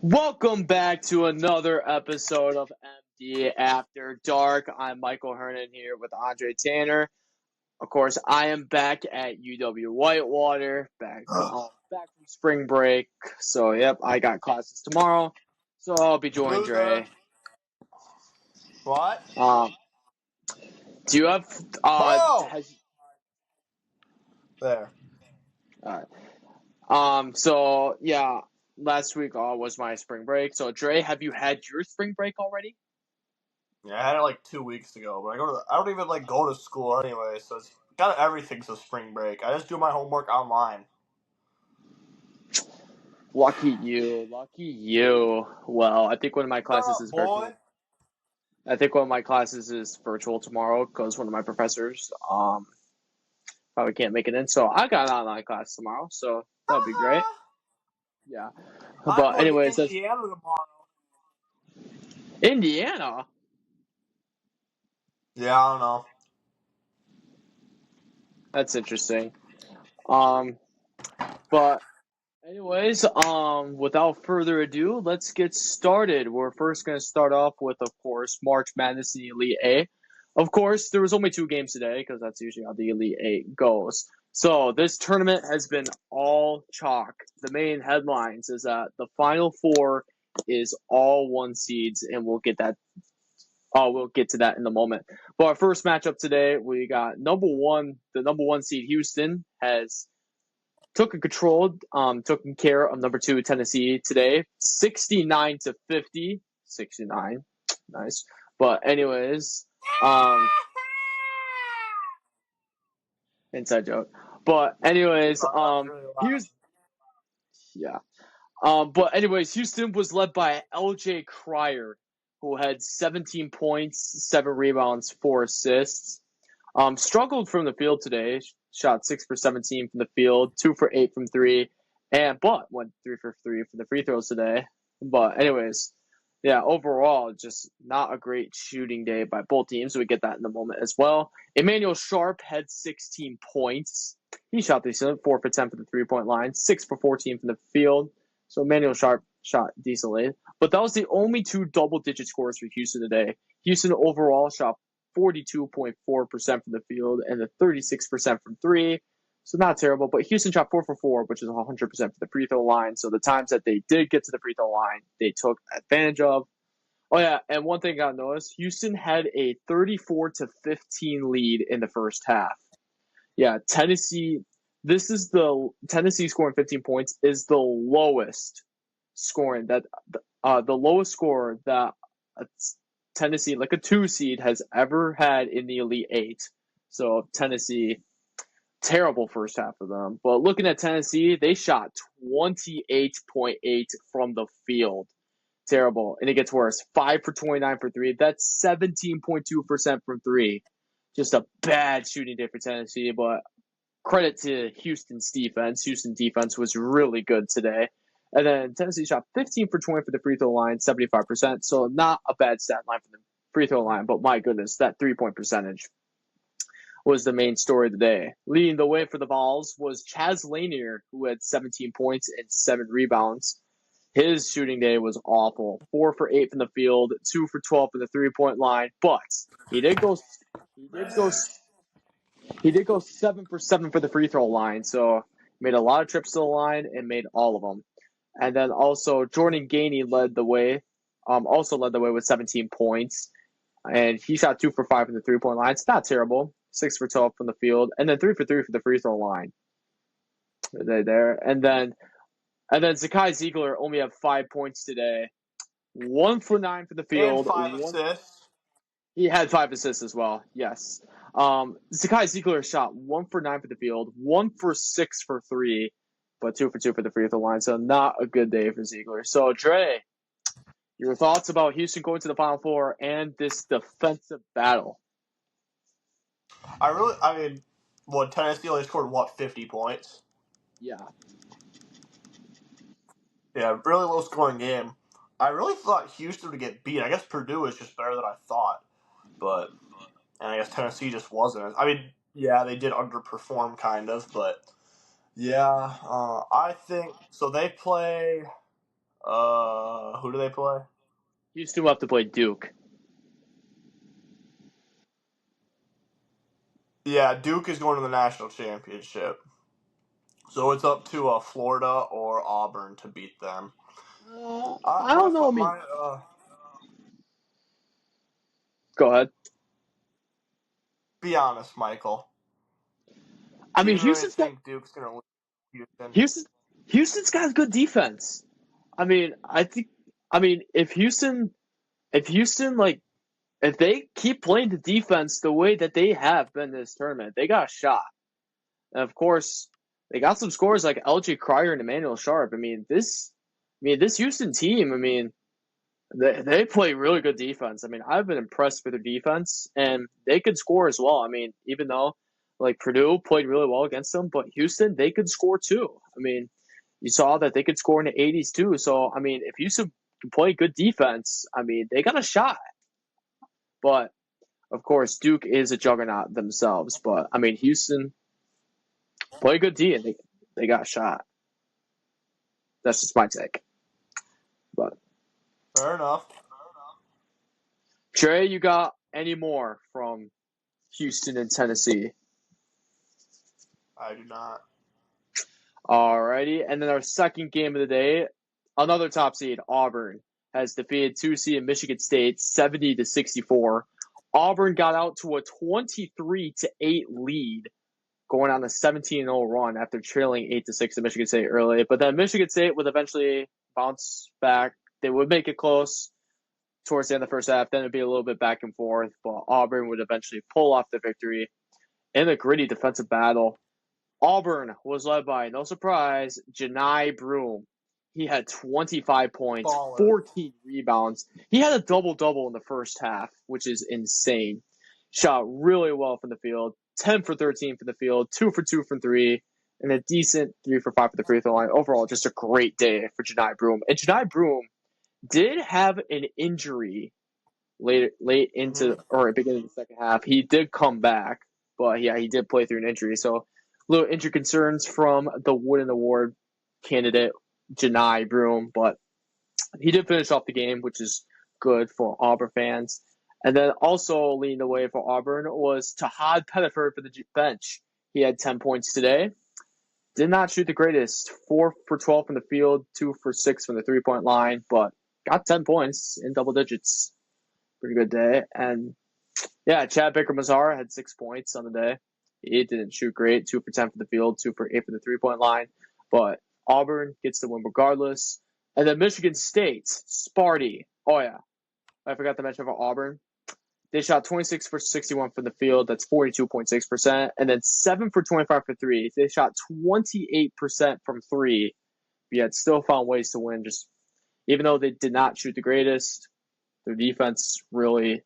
Welcome back to another episode of MD After Dark. I'm Michael Hernan here with Andre Tanner. Of course, I am back at UW Whitewater, back from spring break. So, yep, I got classes tomorrow. So I'll be joining Dre. What? Do you have There. all right. So yeah, last week was my spring break. So Dre, have you had your spring break already? Yeah, I had it like 2 weeks ago, but I don't even go to school anyway, so it's got everything's a spring break. I just do my homework online. Lucky you, lucky you. Well, I think one of my classes Shut is up, boy. virtual. I think one of my classes is virtual tomorrow because one of my professors probably can't make it in. So I got an online class tomorrow, so that'll be great. Yeah. I'm But going to anyways, that's Indiana tomorrow. Indiana. Yeah, I don't know. That's interesting. But anyways, without further ado, let's get started. We're first going to start off with, of course, March Madness in the Elite Eight. Of course, there was only 2 games today because that's usually how the Elite Eight goes. So this tournament has been all chalk. The main headlines is that the Final Four is all 1 seeds, and we'll get that. We'll get to that in a moment. But our first matchup today, we got the number 1 seed Houston has taking care of number 2 Tennessee today, 69-50. 69, nice. But anyways, inside joke. But anyways, That's really loud. Houston was led by LJ Cryer, who had 17 points, 7 rebounds, 4 assists. Struggled from the field today. Shot 6 for 17 from the field, 2 for 8 from 3, but went 3 for 3 from the free throws today. But anyways, yeah, overall, just not a great shooting day by both teams. So we get that in a moment as well. Emmanuel Sharp had 16 points. He shot decent, 4 for 10 from the 3-point line, 6 for 14 from the field. So Emmanuel Sharp shot decently. But that was the only 2 double-digit scores for Houston today. Houston overall shot 42.4% from the field and the 36% from 3. So not terrible, but Houston shot 4 for 4, which is 100% for the free throw line. So the times that they did get to the free throw line, they took advantage of. Oh yeah, and one thing I got noticed, Houston had a 34-15 lead in the first half. Yeah, Tennessee scoring 15 points is the lowest scoring that the lowest score that Tennessee, like a 2 seed, has ever had in the Elite Eight. So Tennessee, terrible first half of them. But looking at Tennessee, they shot 28.8 from the field. Terrible. And it gets worse. 5 for 29 for 3. That's 17.2% from 3. Just a bad shooting day for Tennessee, but credit to Houston's defense. Houston's defense was really good today. And then Tennessee shot 15 for 20 for the free throw line, 75%. So not a bad stat line for the free throw line, but my goodness, that 3-point percentage was the main story of the day. Leading the way for the Vols was Chaz Lanier, who had 17 points and 7 rebounds. His shooting day was awful. 4 for 8 from the field, 2 for 12 from the 3-point line, but he did go 7 for 7 for the free throw line, so made a lot of trips to the line and made all of them. And then also Jordan Gainey led the way with 17 points, and he shot 2 for 5 from the 3-point line. It's not terrible. 6 for 12 from the field, and then 3 for 3 from the free throw line. There, and then Zakai Ziegler only had 5 points today. 1 for 9 from the field. And 5 assists. He had 5 assists as well. Yes. Zakai Ziegler shot 1 for 9 for the field, 1 for 6 for 3, but 2 for 2 for the free throw line. So not a good day for Ziegler. So Dre, your thoughts about Houston going to the Final Four and this defensive battle? Tennessee only scored 50 points? Yeah. Yeah, really low scoring game. I really thought Houston would get beat. I guess Purdue is just better than I thought, and I guess Tennessee just wasn't. Yeah, they did underperform kind of, but yeah, I think so. They play Who do they play? Houston will have to play Duke. Yeah, Duke is going to the national championship. So it's up to Florida or Auburn to beat them. I What don't if know. I mean, my go ahead. be honest, Michael? I Do mean, you really think Duke's going to lose Houston? Houston's got good defense. I mean, I think. I mean, if Houston like if they keep playing the defense the way that they have been this tournament, they got a shot. And of course, they got some scores like LJ Cryer and Emmanuel Sharp. This Houston team. I mean, they play really good defense. I mean, I've been impressed with their defense, and they could score as well. I mean, even though like Purdue played really well against them, but Houston they could score too. I mean, you saw that they could score in the 80s too. So I mean, if Houston can play good defense, I mean, they got a shot. But of course, Duke is a juggernaut themselves. But I mean, Houston play good D, and they got a shot. That's just my take. But Fair enough. Trey, you got any more from Houston and Tennessee? I do not. Alrighty, and then our second game of the day, another top seed, Auburn, has defeated 2 seed Michigan State 70-64. Auburn got out to a 23-8 lead, going on a 17-0 run after trailing 8-6 to Michigan State early. But then Michigan State would eventually bounce back. They would make it close towards the end of the first half. Then it'd be a little bit back and forth, but Auburn would eventually pull off the victory in a gritty defensive battle. Auburn was led by, no surprise, Janai Broom. He had 25 points, Baller. 14 rebounds. He had a double-double in the first half, which is insane. Shot really well from the field, 10 for 13 from the field, 2 for 2 from 3, and a decent 3 for 5 from the free throw line. Overall, just a great day for Janai Broom. And Janai Broom did have an injury late into or beginning of the second half. He did come back, but yeah, he did play through an injury. So little injury concerns from the Wooden Award candidate Janai Broom, but he did finish off the game, which is good for Auburn fans. And then also leading the way for Auburn was Tahad Pettiford for the bench. He had 10 points today. Did not shoot the greatest. 4 for 12 from the field, 2 for 6 from the 3-point line, but got 10 points in double digits. Pretty good day. And yeah, Chad Baker-Mazara had 6 points on the day. He didn't shoot great. 2 for 10 from the field, 2 for 8 from the 3-point line. But Auburn gets the win regardless. And then Michigan State, Sparty. Oh, yeah. I forgot to mention about Auburn. They shot 26 for 61 from the field. That's 42.6%. And then 7 for 25 for 3. They shot 28% from 3. But yet still found ways to win. Just even though they did not shoot the greatest, their defense really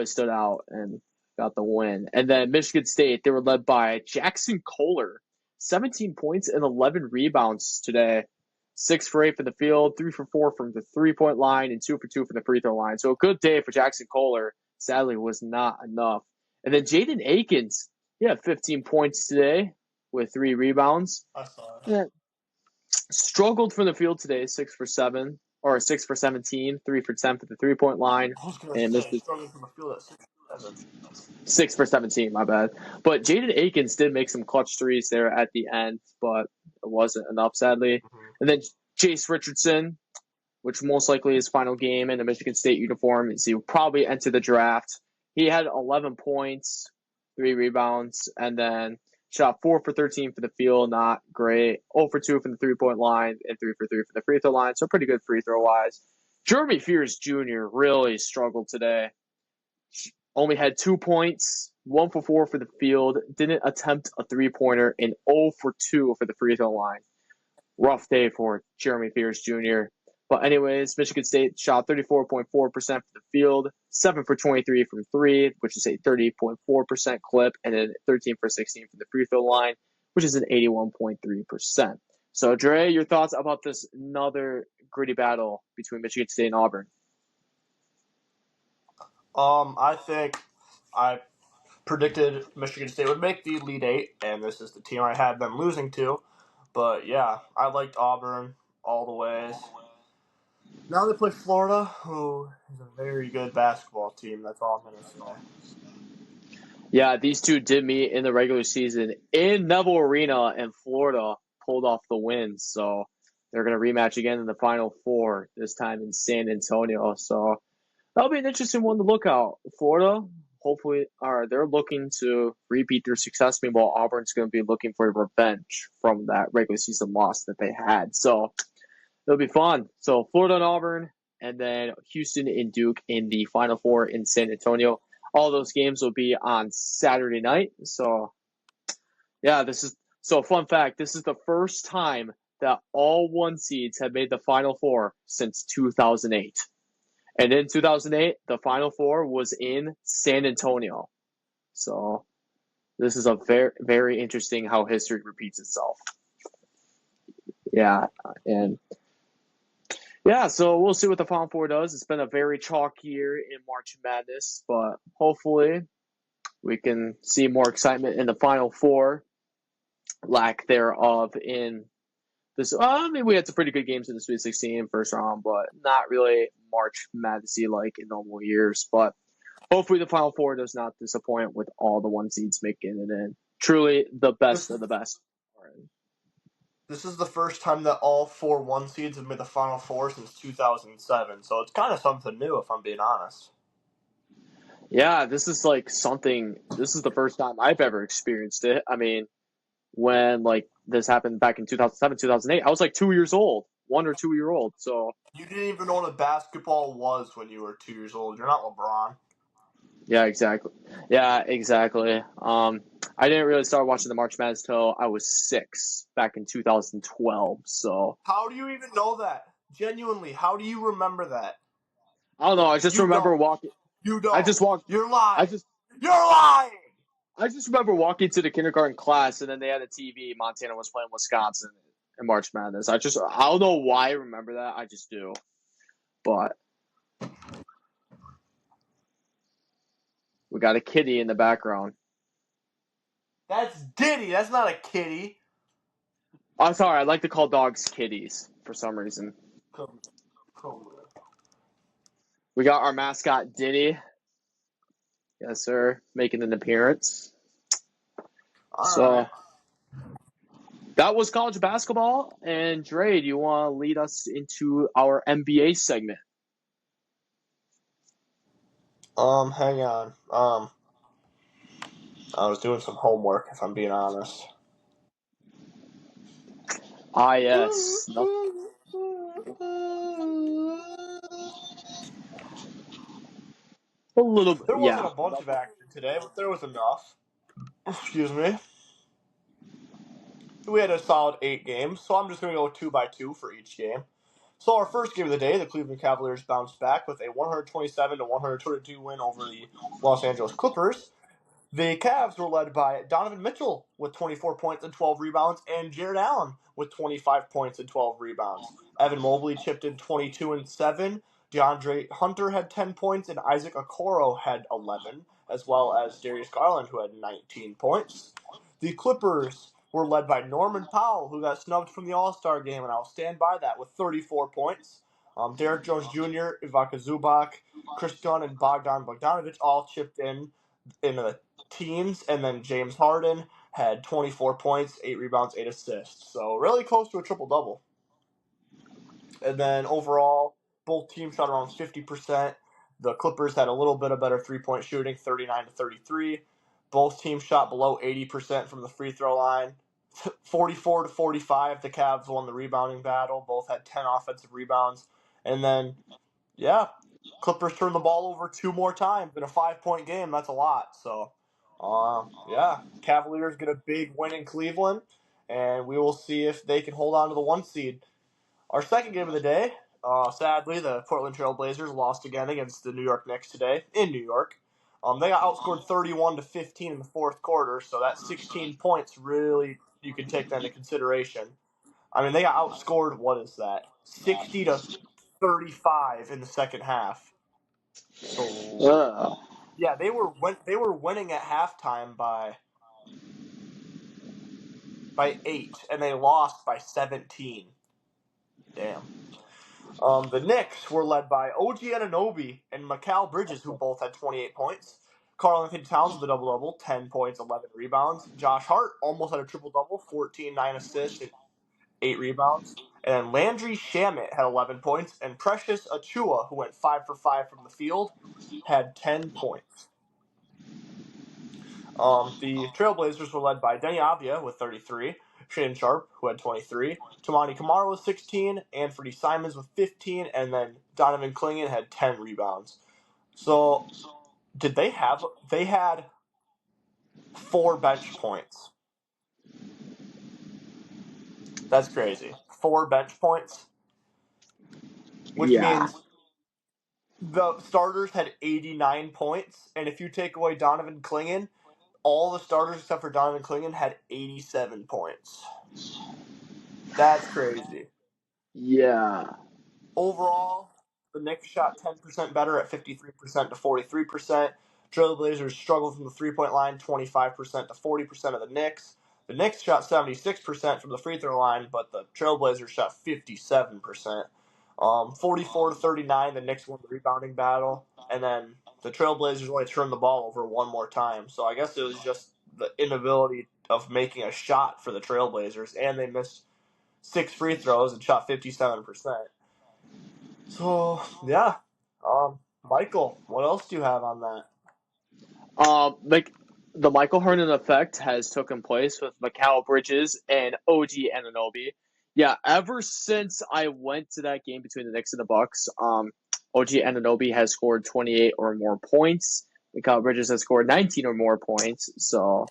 stood out and got the win. And then Michigan State, they were led by Jackson Kohler, 17 points and 11 rebounds today. 6 for 8 from the field, 3 for 4 from the 3-point line, and 2 for 2 from the free throw line. So a good day for Jackson Kohler. Sadly, was not enough. And then Jaden Akins, he had 15 points today with 3 rebounds. I saw it. Yeah. Struggled from the field today, 6 for 7, or 6 for 17, 3 for 10 for the 3-point line. I was going to say, struggling from the field at 6-7. 6 for 17, my bad. But Jaden Akins did make some clutch threes there at the end, but it wasn't enough, sadly. Mm-hmm. And then Jace Richardson, which most likely his final game in a Michigan State uniform, is he will probably enter the draft. He had 11 points, 3 rebounds, and then shot 4 for 13 for the field, not great. 0 for 2 from the 3-point line, and 3 for 3 from the free throw line, so pretty good free throw wise. Jeremy Fears Jr. really struggled today. Only had 2 points, 1 for 4 for the field, didn't attempt a 3-pointer, and 0 for 2 for the free throw line. Rough day for Jeremy Fears Jr. But anyways, Michigan State shot 34.4% from the field, 7 for 23 from 3, which is a 30.4% clip, and then 13 for 16 from the free throw line, which is an 81.3%. So, Dre, your thoughts about this another gritty battle between Michigan State and Auburn? I think I predicted Michigan State would make the Elite Eight, and this is the team I had them losing to. But yeah, I liked Auburn. all the ways. Now they play Florida, who is a very good basketball team. That's all I'm going to say. Yeah, these two did meet in the regular season in Neville Arena, and Florida pulled off the win. So they're going to rematch again in the Final Four, this time in San Antonio. So that'll be an interesting one to look out. Florida, hopefully, they're looking to repeat their success. Meanwhile, Auburn's going to be looking for revenge from that regular season loss that they had. So it'll be fun. So Florida and Auburn, and then Houston and Duke in the Final Four in San Antonio. All those games will be on Saturday night. So yeah, fun fact. This is the first time that all one seeds have made the Final Four since 2008. And in 2008, the Final Four was in San Antonio. So this is a very, very interesting how history repeats itself. Yeah, and yeah, so we'll see what the Final Four does. It's been a very chalk year in March Madness, but hopefully we can see more excitement in the Final Four, lack thereof in this. I mean, we had some pretty good games in the Sweet 16 first round, but not really March Madness-y like in normal years. But hopefully the Final Four does not disappoint with all the one seeds making it in. Truly the best of the best. This is the first time that all 4 1 seeds have made the Final Four since 2007, so it's kind of something new, if I'm being honest. Yeah, this is like something. This is the first time I've ever experienced it. I mean, when like this happened back in 2007, 2008, I was like 2 years old, 1 or 2 year old. So You didn't even know what basketball was when you were 2 years old. You're not LeBron. yeah, exactly. Yeah, exactly. I didn't really start watching the March Madness till I was 6 back in 2012. So How do you even know that? Genuinely, how do you remember that? I don't know. I just You remember don't. walking. You I don't. just walked. You're I lying. just. You're lying. I just remember walking to the kindergarten class, and then they had a TV. Montana was playing Wisconsin in March Madness. I don't know why I remember that. I just do. But we got a kitty in the background. That's Diddy. That's not a kitty. I'm sorry. I like to call dogs kitties for some reason. Come. We got our mascot Diddy. Yes, sir. Making an appearance. All So right. that was college basketball. And Dre, do you want to lead us into our NBA segment? Hang on. I was doing some homework, if I'm being honest. Ah, yes. No, a little bit. There wasn't Yeah. a bunch of action today, but there was enough. Excuse me. We had a solid 8 games, so I'm just going to go 2 by 2 for each game. So our first game of the day, the Cleveland Cavaliers bounced back with a 127 to 122 win over the Los Angeles Clippers. The Cavs were led by Donovan Mitchell with 24 points and 12 rebounds, and Jared Allen with 25 points and 12 rebounds. Evan Mobley chipped in 22 and 7. DeAndre Hunter had 10 points, and Isaac Okoro had 11, as well as Darius Garland, who had 19 points. The Clippers were led by Norman Powell, who got snubbed from the All-Star game, and I'll stand by that, with 34 points. Derek Jones Jr., Ivica Zubac, Chris Dunn, and Bogdan Bogdanovic all chipped in the teams, and then James Harden had 24 points, 8 rebounds, 8 assists. So really close to a triple-double. And then overall, both teams shot around 50%. The Clippers had a little bit of better three-point shooting, 39 to 33. Both teams shot below 80% from the free throw line. 44 to 45, the Cavs won the rebounding battle. Both had 10 offensive rebounds. And then, yeah, Clippers turned the ball over 2 more times in a 5-point game. That's a lot. So, yeah, Cavaliers get a big win in Cleveland, and we will see if they can hold on to the 1 seed. Our second game of the day, sadly, the Portland Trail Blazers lost again against the New York Knicks today in New York. They got outscored 31 to 15 in the fourth quarter, so that 16 points really, you can take that into consideration. I mean, they got outscored, what is that, 60 to 35 in the second half. So, Uh, yeah, they were winning at halftime by 8, and they lost by 17. The Knicks were led by OG Anunoby and Mikal Bridges, who both had 28 points. Karl Anthony Towns with a double-double, 10 points, 11 rebounds. Josh Hart almost had a triple-double, 14, 9 assists, and 8 rebounds. And then Landry Shamet had 11 points, and Precious Achua, who went 5 for 5 from the field, had 10 points. The Trailblazers were led by Denny Avdia with 33, Shaden Sharp, who had 23, Tamani Kamara with 16, Anthony Simons with 15, and then Donovan Clingan had 10 rebounds. So, they had 4 bench points. That's crazy. 4 bench points, which means the starters had 89 points, and if you take away Donovan Clingan, all the starters except for Donovan Clingan had 87 points. That's crazy. Yeah. Overall, the Knicks shot 10% better at 53% to 43%. Trailblazers struggled from the three-point line 25% to 40% of the Knicks. The Knicks shot 76% from the free throw line, but the Trailblazers shot 57%. 44 to 39, the Knicks won the rebounding battle, and then the Trailblazers only turned the ball over one more time. So I guess it was just the inability of making a shot for the Trailblazers, and they missed 6 free throws and shot 57%. So yeah, Michael, what else do you have on that? Like the Michael Hernan effect has taken place with Mikal Bridges and OG Anunoby. Yeah, ever since I went to that game between the Knicks and the Bucks, OG Anunoby has scored 28 or more points. Mikal Bridges has scored 19 or more points. So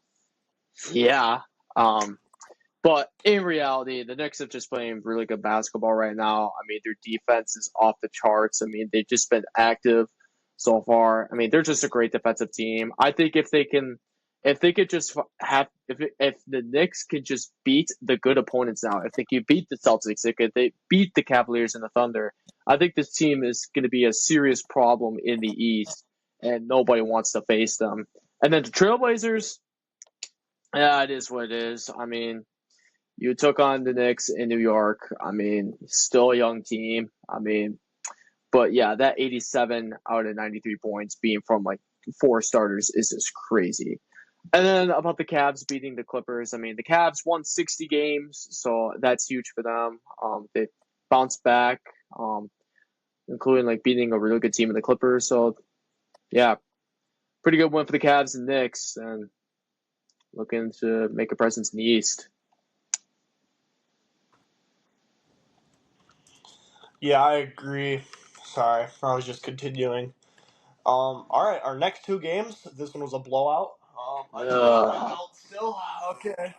yeah, but in reality, the Knicks have just playing really good basketball right now. I mean, their defense is off the charts. I mean, they've just been active so far. I mean, they're just a great defensive team. I think if they could just have, if the Knicks could just beat the good opponents now, if they could beat the Celtics, if they beat the Cavaliers and the Thunder, I think this team is going to be a serious problem in the East, and nobody wants to face them. And then the Trailblazers, yeah, it is what it is. I mean, you took on the Knicks in New York. I mean, still a young team. I mean, but yeah, that 87 out of 93 points being from like 4 starters is just crazy. And then about the Cavs beating the Clippers. I mean, the Cavs won 60 games, so that's huge for them. They bounced back, including like beating a really good team in the Clippers. So yeah, pretty good win for the Cavs and Knicks, and looking to make a presence in the East. Yeah, I agree. Sorry, I was just continuing. All right, our next 2 games. This one was a blowout. I took off my belt still. Okay.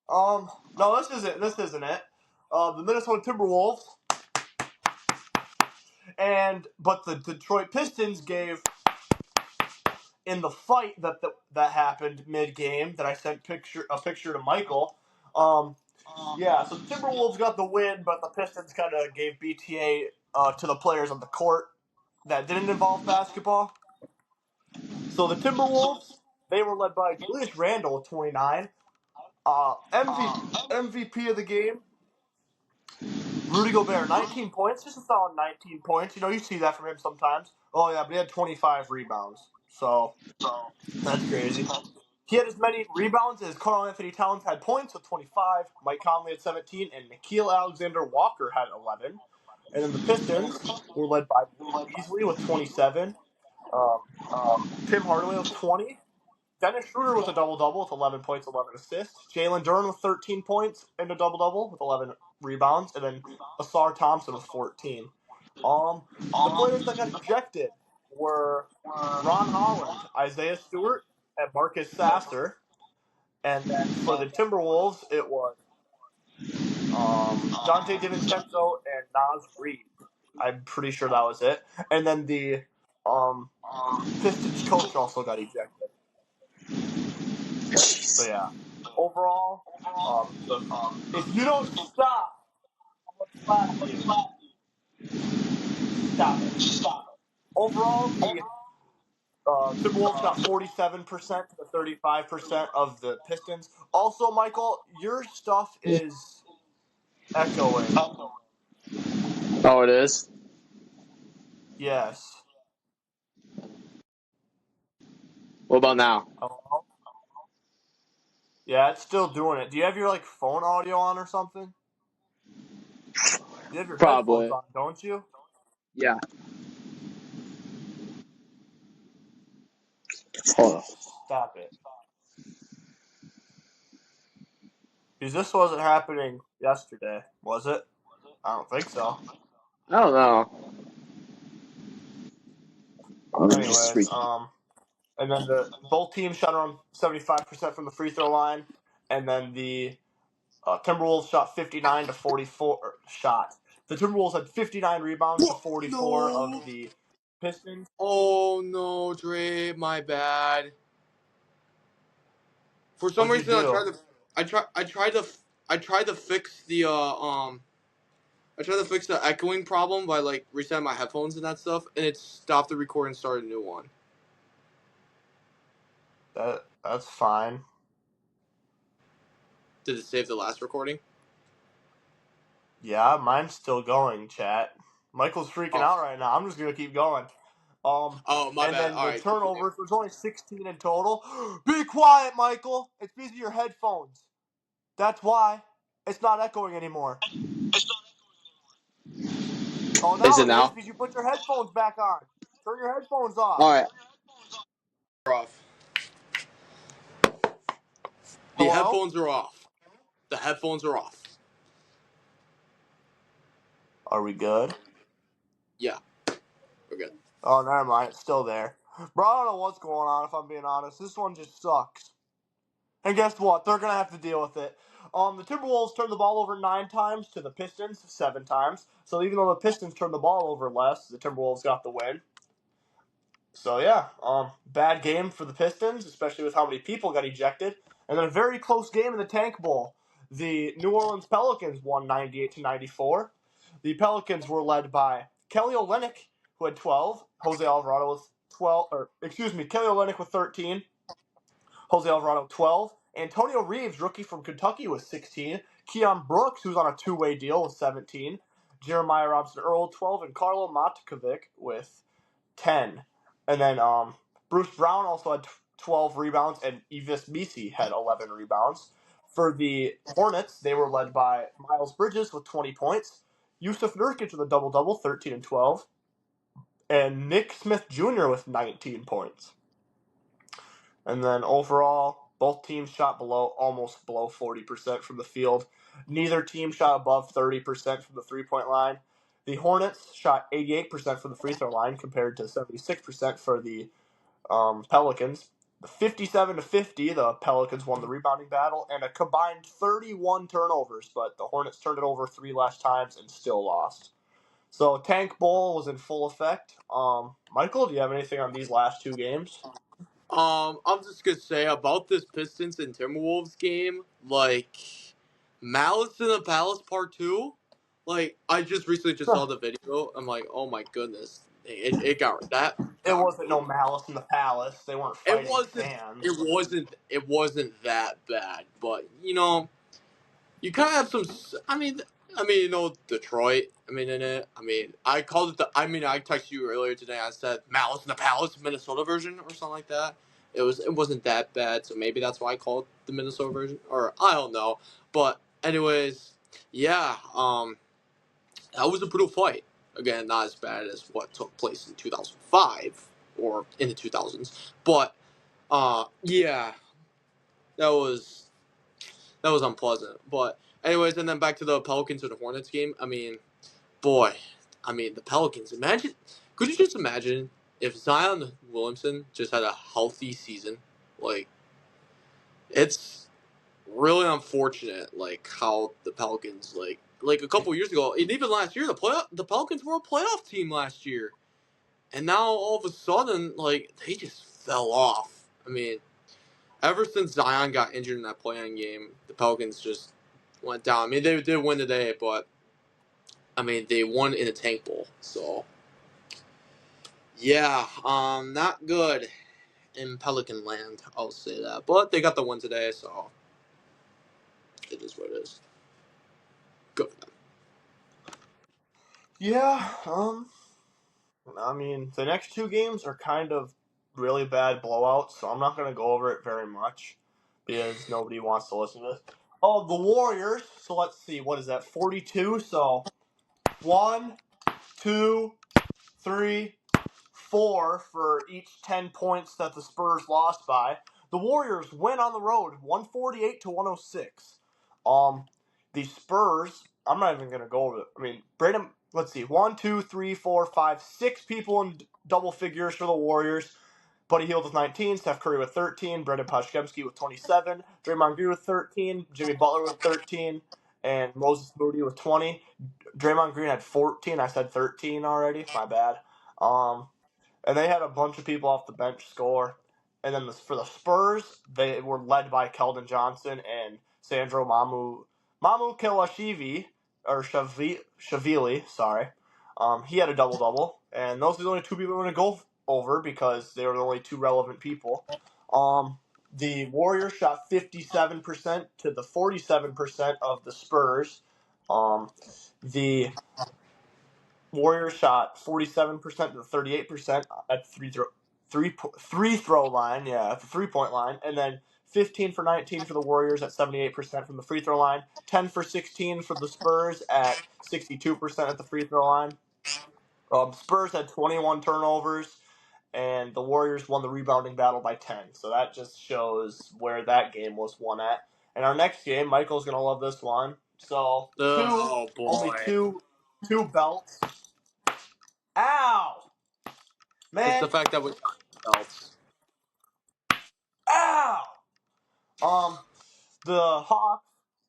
No, this isn't. This isn't it. The Minnesota Timberwolves but the Detroit Pistons gave in the fight that happened mid game that I sent a picture to Michael. Yeah, so the Timberwolves got the win, but the Pistons kind of gave BTA to the players on the court that didn't involve basketball. So the Timberwolves, they were led by Julius Randle with 29. MVP of the game, Rudy Gobert, 19 points. Just a solid 19 points. You know, you see that from him sometimes. Oh, yeah, but he had 25 rebounds. So, that's crazy. He had as many rebounds as Karl Anthony Towns had points with 25. Mike Conley had 17. And Nickeil Alexander-Walker had 11. And then the Pistons were led by Malik Beasley with 27. Um, Tim Hardaway with 20. Dennis Schroeder with a double-double with 11 points, 11 assists. Jalen Duren with 13 points and a double-double with 11 rebounds. And then Asar Thompson with 14. The players that got ejected were Ron Holland, Isaiah Stewart, and Marcus Sasser. And then for the Timberwolves, it was Dante DiVincenzo and Naz Reid. I'm pretty sure that was it. And then the Pistons coach also got ejected. So yeah, overall, if you don't stop, I'm gonna slap you. Stop it. Overall, the Timberwolves got 47% to the 35% of the Pistons. Also, Michael, your stuff is echoing. Oh, it is? Yes. What about now? Hello? Yeah, it's still doing it. Do you have your phone audio on or something? You have your headphones Probably. on, don't you? Yeah. Hold on. Stop it. Because this wasn't happening yesterday, was it? I don't think so. I don't know. I'm just Anyways, and then the both teams shot around 75% from the free throw line, and then the Timberwolves shot 59 to 44 shot. The Timberwolves had 59 rebounds to What? 44 No. of the Pistons. Oh no, Dre, my bad. For some What'd you reason, do? I tried to fix the I tried to fix the echoing problem by resetting my headphones and that stuff, and it stopped the recording and started a new one. That's fine. Did it save the last recording? Yeah, mine's still going, chat. Michael's freaking Oh, out right now. I'm just gonna keep going. oh, my And bad. then All the right, continue. turnovers, there's only 16 in total. Be quiet, Michael. It's because of your headphones. That's why. It's not echoing anymore. Oh, Is now it it is now? because you put your headphones back on. Turn your headphones off. All right. Off. The Hello? headphones are off. The headphones are off. Are we good? Yeah, we're good. Oh, never mind. It's still there. Bro, I don't know what's going on, if I'm being honest. This one just sucks. And guess what? They're going to have to deal with it. The Timberwolves turned the ball over 9 times to the Pistons 7 times. So even though the Pistons turned the ball over less, the Timberwolves got the win. So yeah, bad game for the Pistons, especially with how many people got ejected. And then a very close game in the Tank Bowl. The New Orleans Pelicans won 98-94. The Pelicans were led by Kelly Olynyk, who had 12, Jose Alvarado with 12, Kelly Olynyk with 13, Jose Alvarado 12, Antonio Reeves, rookie from Kentucky, with 16, Keon Brooks, who's on a two-way deal, with 17, Jeremiah Robinson-Earl 12, and Carlo Matkovic with 10. And then Bruce Brown also had 12 rebounds, and Yves Misi had 11 rebounds. For the Hornets, they were led by Miles Bridges with 20 points, Yusuf Nurkic with a double-double, 13 and 12, and Nick Smith Jr. with 19 points. And then overall, both teams shot almost below 40% from the field. Neither team shot above 30% from the three-point line. The Hornets shot 88% from the free throw line compared to 76% for the Pelicans. 57-50, the Pelicans won the rebounding battle, and a combined 31 turnovers, but the Hornets turned it over 3 less times and still lost. So Tank Bowl was in full effect. Michael, do you have anything on these last 2 games? I'm just gonna say about this Pistons and Timberwolves game, Malice in the Palace Part 2. I just recently saw the video. I'm like, oh my goodness, it It got wasn't no malice in the palace. They weren't it fighting wasn't fans. it wasn't that bad, but you kind of have some. Detroit. In it. I called it the. I texted you earlier today. I said Malice in the Palace, Minnesota version, or something like that. It wasn't that bad, so maybe that's why I called it the Minnesota version, or I don't know. But anyways, yeah. That was a brutal fight. Again, not as bad as what took place in 2005 or in the 2000s, but yeah, that was unpleasant. But anyways, and then back to the Pelicans and the Hornets game. Boy, the Pelicans. Imagine, could you just imagine if Zion Williamson just had a healthy season? Like, it's really unfortunate, how the Pelicans, a couple years ago, and even last year, the Pelicans were a playoff team last year, and now all of a sudden, they just fell off. Ever since Zion got injured in that play-in game, the Pelicans just went down. They did win today, but they won in a tank bowl. So yeah, not good in Pelican land. I'll say that. But they got the win today, so it is what it is. Good for them. Yeah. I mean, the next two games are kind of really bad blowouts, so I'm not going to go over it very much because nobody wants to listen to this. Oh, the Warriors. So let's see. What is that? 42. So 1, 2, 3, 4 for each 10 points that the Spurs lost by. The Warriors win on the road 148 to 106. The Spurs, I'm not even going to go over it. I mean, Braden, let's see. 1, 2, 3, 4, 5, 6 people in double figures for the Warriors. Buddy Hield with 19, Steph Curry with 13, Brendan Poshkemski with 27, Draymond Green with 13, Jimmy Butler with 13, and Moses Moody with 20. Draymond Green had 14. I said 13 already. My bad. And they had a bunch of people off the bench score. And then for the Spurs, they were led by Keldon Johnson and Sandro Mamu Kelashvili, or Shavili, sorry. He had a double-double. And those are the only two people I'm going to go over because they were the only two relevant people. The Warriors shot 57% to the 47% of the Spurs. The Warriors shot 47% to 38% at three throw line, at the 3-point line, and then 15 for 19 for the Warriors at 78% from the free throw line, 10 for 16 for the Spurs at 62% at the free throw line. Spurs had 21 turnovers, and the Warriors won the rebounding battle by 10. So that just shows where that game was won at. And our next game, Michael's gonna love this one. So Oh only boy. two belts. Ow! It's Man, the fact that we got belts. ow! The Hawks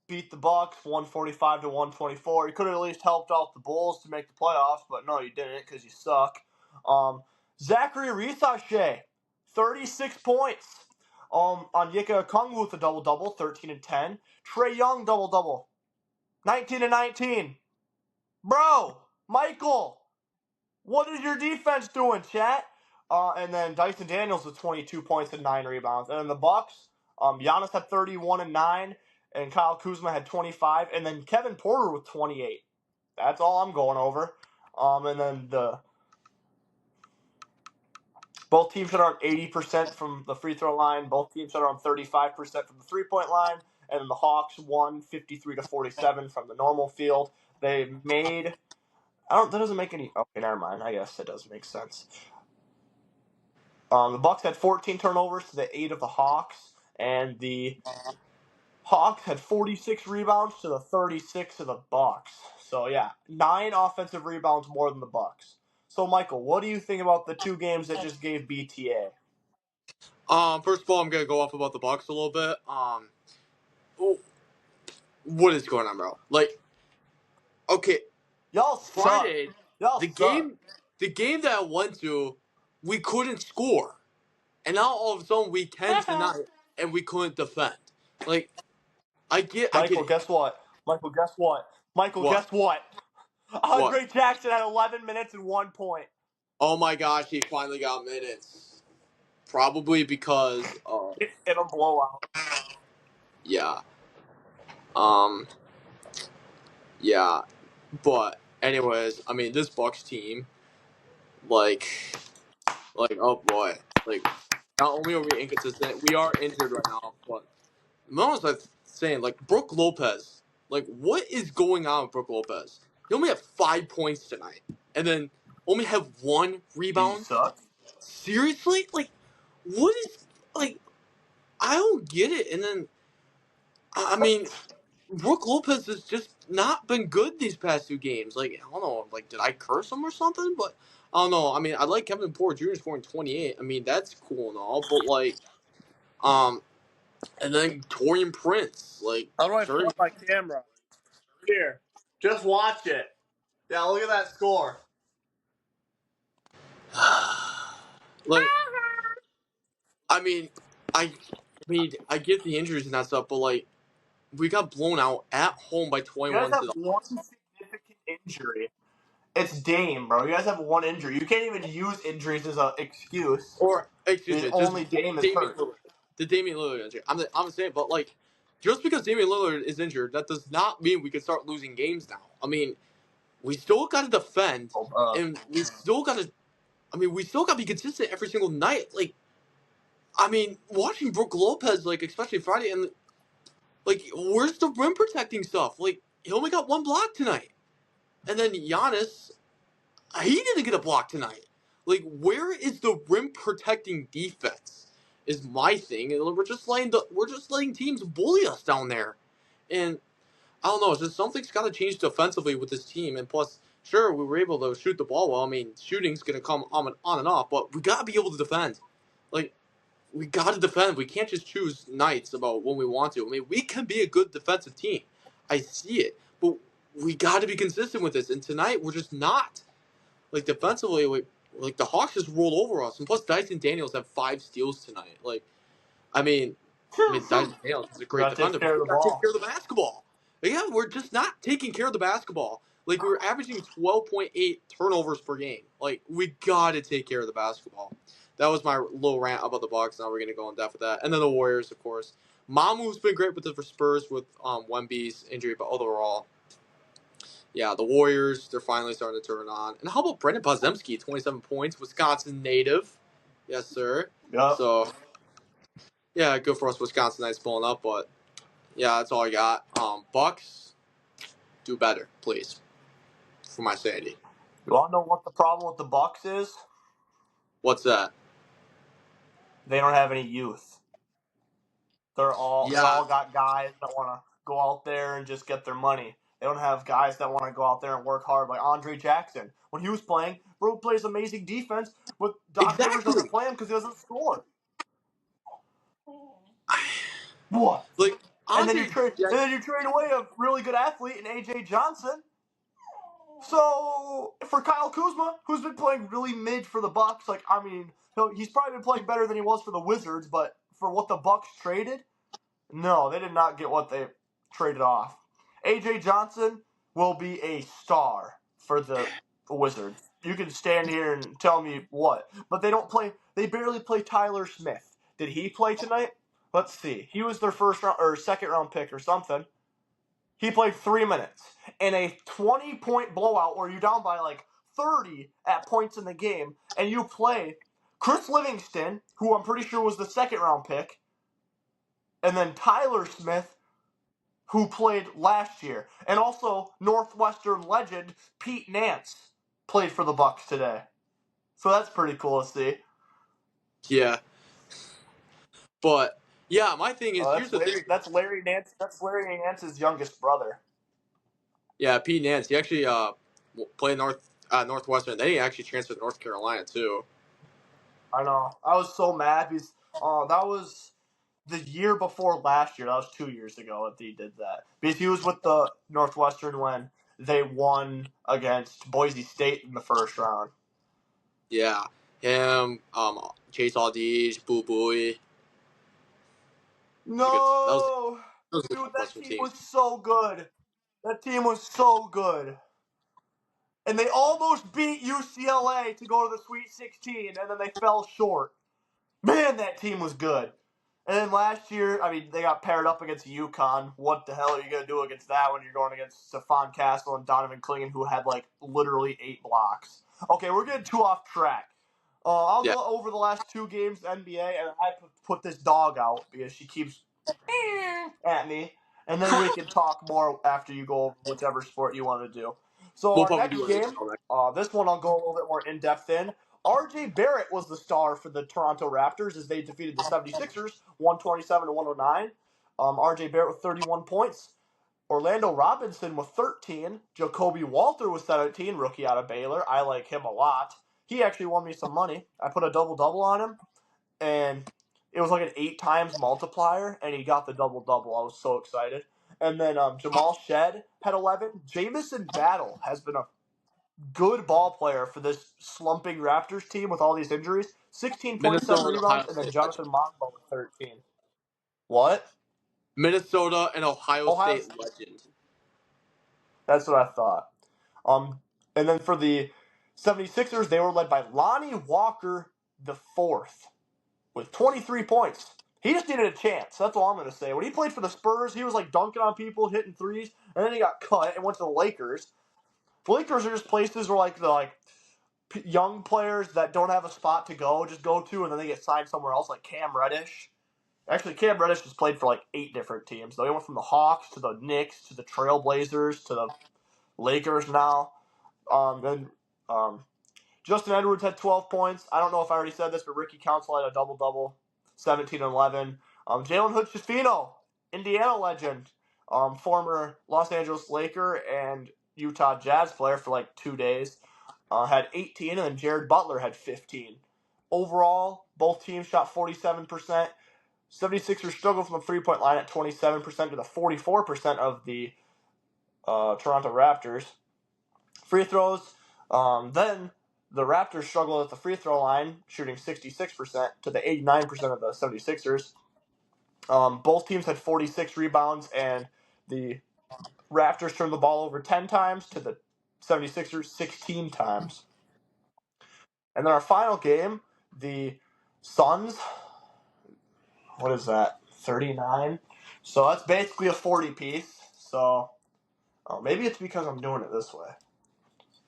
beat the Bucks 145 to 124. You could have at least helped out the Bulls to make the playoffs, but no, you didn't because you suck. Zachary Risashe, 36 points. Onyeka Okongwu with a double-double, 13 and 10. Trae Young double-double, 19 and 19. Bro, Michael, what is your defense doing, chat? And then Dyson Daniels with 22 points and 9 rebounds. And then the Bucks, Giannis had 31 and 9, and Kyle Kuzma had 25, and then Kevin Porter with 28. That's all I'm going over. And then both teams shot around 80% from the free throw line. Both teams shot around 35% from the 3-point line. And then the Hawks won 53 to 47 from the normal field. They made. That doesn't make any. Okay, never mind. I guess it does make sense. The Bucks had 14 turnovers to the 8 of the Hawks, and the Hawks had 46 rebounds to the 36 of the Bucks. So yeah, 9 offensive rebounds more than the Bucks. So Michael, what do you think about the two games that just gave BTA? First of all, I'm gonna go off about the Bucks a little bit. What is going on, bro? Like, okay, Y'all suck. Friday, Y'all the suck. game that I went to, we couldn't score, and now all of a sudden we can tonight, and we couldn't defend. Like, I get Michael, it. guess what? Michael, guess what? Michael, What? guess what? What? Andre Jackson had 11 minutes and 1 point. Oh my gosh, he finally got minutes. Probably because, In a blowout. yeah, um, yeah. But anyways, I mean, this Bucks team, like, oh boy, like, not only are we inconsistent, we are injured right now. But the most I'm saying, like, Brook Lopez, like, what is going on with Brook Lopez? He only had 5 points tonight, and then only have 1 He rebound. sucks. Seriously, like, what is like? I don't get it. And then, I mean, Brook Lopez has just not been good these past 2 games. Like, I don't know, like, did I curse him or something? But I don't know. I mean, I like Kevin Porter Jr. scoring 28. I mean, that's cool and all, but like, and then Torian Prince, like, How do I sure, flip my camera? Here. Just watch it. Yeah, look at that score. like, I mean, I get the injuries and that stuff, but like, we got blown out at home by You guys 21 to have the one significant injury. It's Dame, bro. You guys have one injury. You can't even use injuries as an excuse. or excuse Because me, just only Dame is Damian hurt. Lillard. The Damian Lillard injury. I'm saying, but like, just because Damian Lillard is injured, that does not mean we can start losing games now. I mean, we still got to defend, and we still got to. I mean, we still got to be consistent every single night. Like, I mean, watching Brook Lopez, like especially Friday, and like, where's the rim protecting stuff? Like, he only got one block tonight, and then Giannis, he didn't get a block tonight. Like, where is the rim protecting defense? Is my thing, and we're just letting teams bully us down there, and I don't know. It's just something's got to change defensively with this team, and plus, sure, we were able to shoot the ball well. I mean, shooting's gonna come on and off, but we gotta be able to defend. Like, we gotta defend. We can't just choose nights about when we want to. I mean, we can be a good defensive team. I see it, but we gotta be consistent with this. And tonight, we're just not. Like, defensively, like the Hawks just rolled over us, and plus Dyson Daniels had 5 steals tonight. Like, I mean, Dyson Daniels is a great Gotta take defender, care but of we the gotta take ball. care of the basketball. Like, yeah, we're just not taking care of the basketball. Like, we're averaging 12.8 turnovers per game. Like, we gotta take care of the basketball. That was my little rant about the Bucks. Now we're gonna go in depth with that, and then the Warriors, of course. Mamu's been great with the Spurs with Wemby's injury, but overall, yeah, the Warriors, they're finally starting to turn on. And how about Brendan Podziemski, 27 points, Wisconsin native? Yes, sir. Yep. So, yeah, good for us Wisconsinites pulling up, but yeah, that's all I got. Bucks, do better, please, for my sanity. You all know what the problem with the Bucks is? What's that? They don't have any youth. They all got guys that want to go out there and just get their money. They don't have guys that want to go out there and work hard, like Andre Jackson. When he was playing, bro plays amazing defense, but Doc Rivers doesn't play him because he doesn't score. What? Like, And then you Andre trade away a really good athlete in AJ Johnson. So for Kyle Kuzma, who's been playing really mid for the Bucks, like I mean, he's probably been playing better than he was for the Wizards, but for what the Bucks traded, no, they did not get what they traded off. AJ Johnson will be a star for the Wizards. You can stand here and tell me what, but they don't play. They barely play Tyler Smith. Did he play tonight? Let's see. He was their first round or second round pick or something. He played 3 minutes in a 20-point blowout where you're down by like 30 at points in the game, and you play Chris Livingston, who I'm pretty sure was the second round pick, and then Tyler Smith, who played last year, and also Northwestern legend Pete Nance played for the Bucks today. So that's pretty cool to see. Yeah. But yeah, my thing is here's the thing. That's Larry Nance. That's Larry Nance's youngest brother. Yeah, Pete Nance. He actually played Northwestern. Then he actually transferred to North Carolina too. I know. I was so mad because that was the year before last year. That was 2 years ago that he did that. Because he was with the Northwestern when they won against Boise State in the first round. Yeah, him, Chase Aldige, Boo Booey. No, That was a good dude, that Northwestern team was so good. That team was so good. And they almost beat UCLA to go to the Sweet 16, and then they fell short. Man, that team was good. And then last year, I mean, they got paired up against UConn. What the hell are you going to do against that when you're going against Stephon Castle and Donovan Clingan, who had, like, literally 8 blocks? Okay, we're getting too off track. I'll go over the last 2 games NBA, and I put this dog out because she keeps at me. And then we can talk more after you go over whichever sport you want to do. So We'll our probably next do game, this one I'll go a little bit more in-depth in. R.J. Barrett was the star for the Toronto Raptors as they defeated the 76ers 127-109. R.J. Barrett with 31 points. Orlando Robinson with 13. Jacoby Walter with 17, rookie out of Baylor. I like him a lot. He actually won me some money. I put a double-double on him, and it was like an 8 times multiplier, and he got the double-double. I was so excited. And then Jamal Shed had 11. Jamison Battle has been a good ball player for this slumping Raptors team with all these injuries. 16.7 Minnesota and rebounds, Ohio and then State Jonathan legend. Monbo with 13. What? Minnesota and Ohio State legend. That's what I thought. And then for the 76ers, they were led by Lonnie Walker the fourth with 23 points. He just needed a chance. That's all I'm going to say. When he played for the Spurs, he was like dunking on people, hitting threes, and then he got cut and went to the Lakers. Lakers are just places where the young players that don't have a spot to go just go to, and then they get signed somewhere else, like Cam Reddish. Actually, Cam Reddish has played for 8 different teams. Though he went from the Hawks to the Knicks to the Trailblazers to the Lakers now. Then Justin Edwards had 12 points. I don't know if I already said this, but Ricky Council had a double-double, 17 and 11. Jalen Hood-Schifino, Indiana legend, former Los Angeles Laker and Utah Jazz player for 2 days, had 18, and then Jared Butler had 15. Overall, both teams shot 47%. 76ers struggled from the three-point line at 27% to the 44% of the Toronto Raptors. Free throws, then the Raptors struggled at the free throw line, shooting 66% to the 89% of the 76ers. Both teams had 46 rebounds, and the Raptors turned the ball over 10 times to the 76ers 16 times. And then our final game, the Suns, what is that, 39? So that's basically a 40 piece. So maybe it's because I'm doing it this way.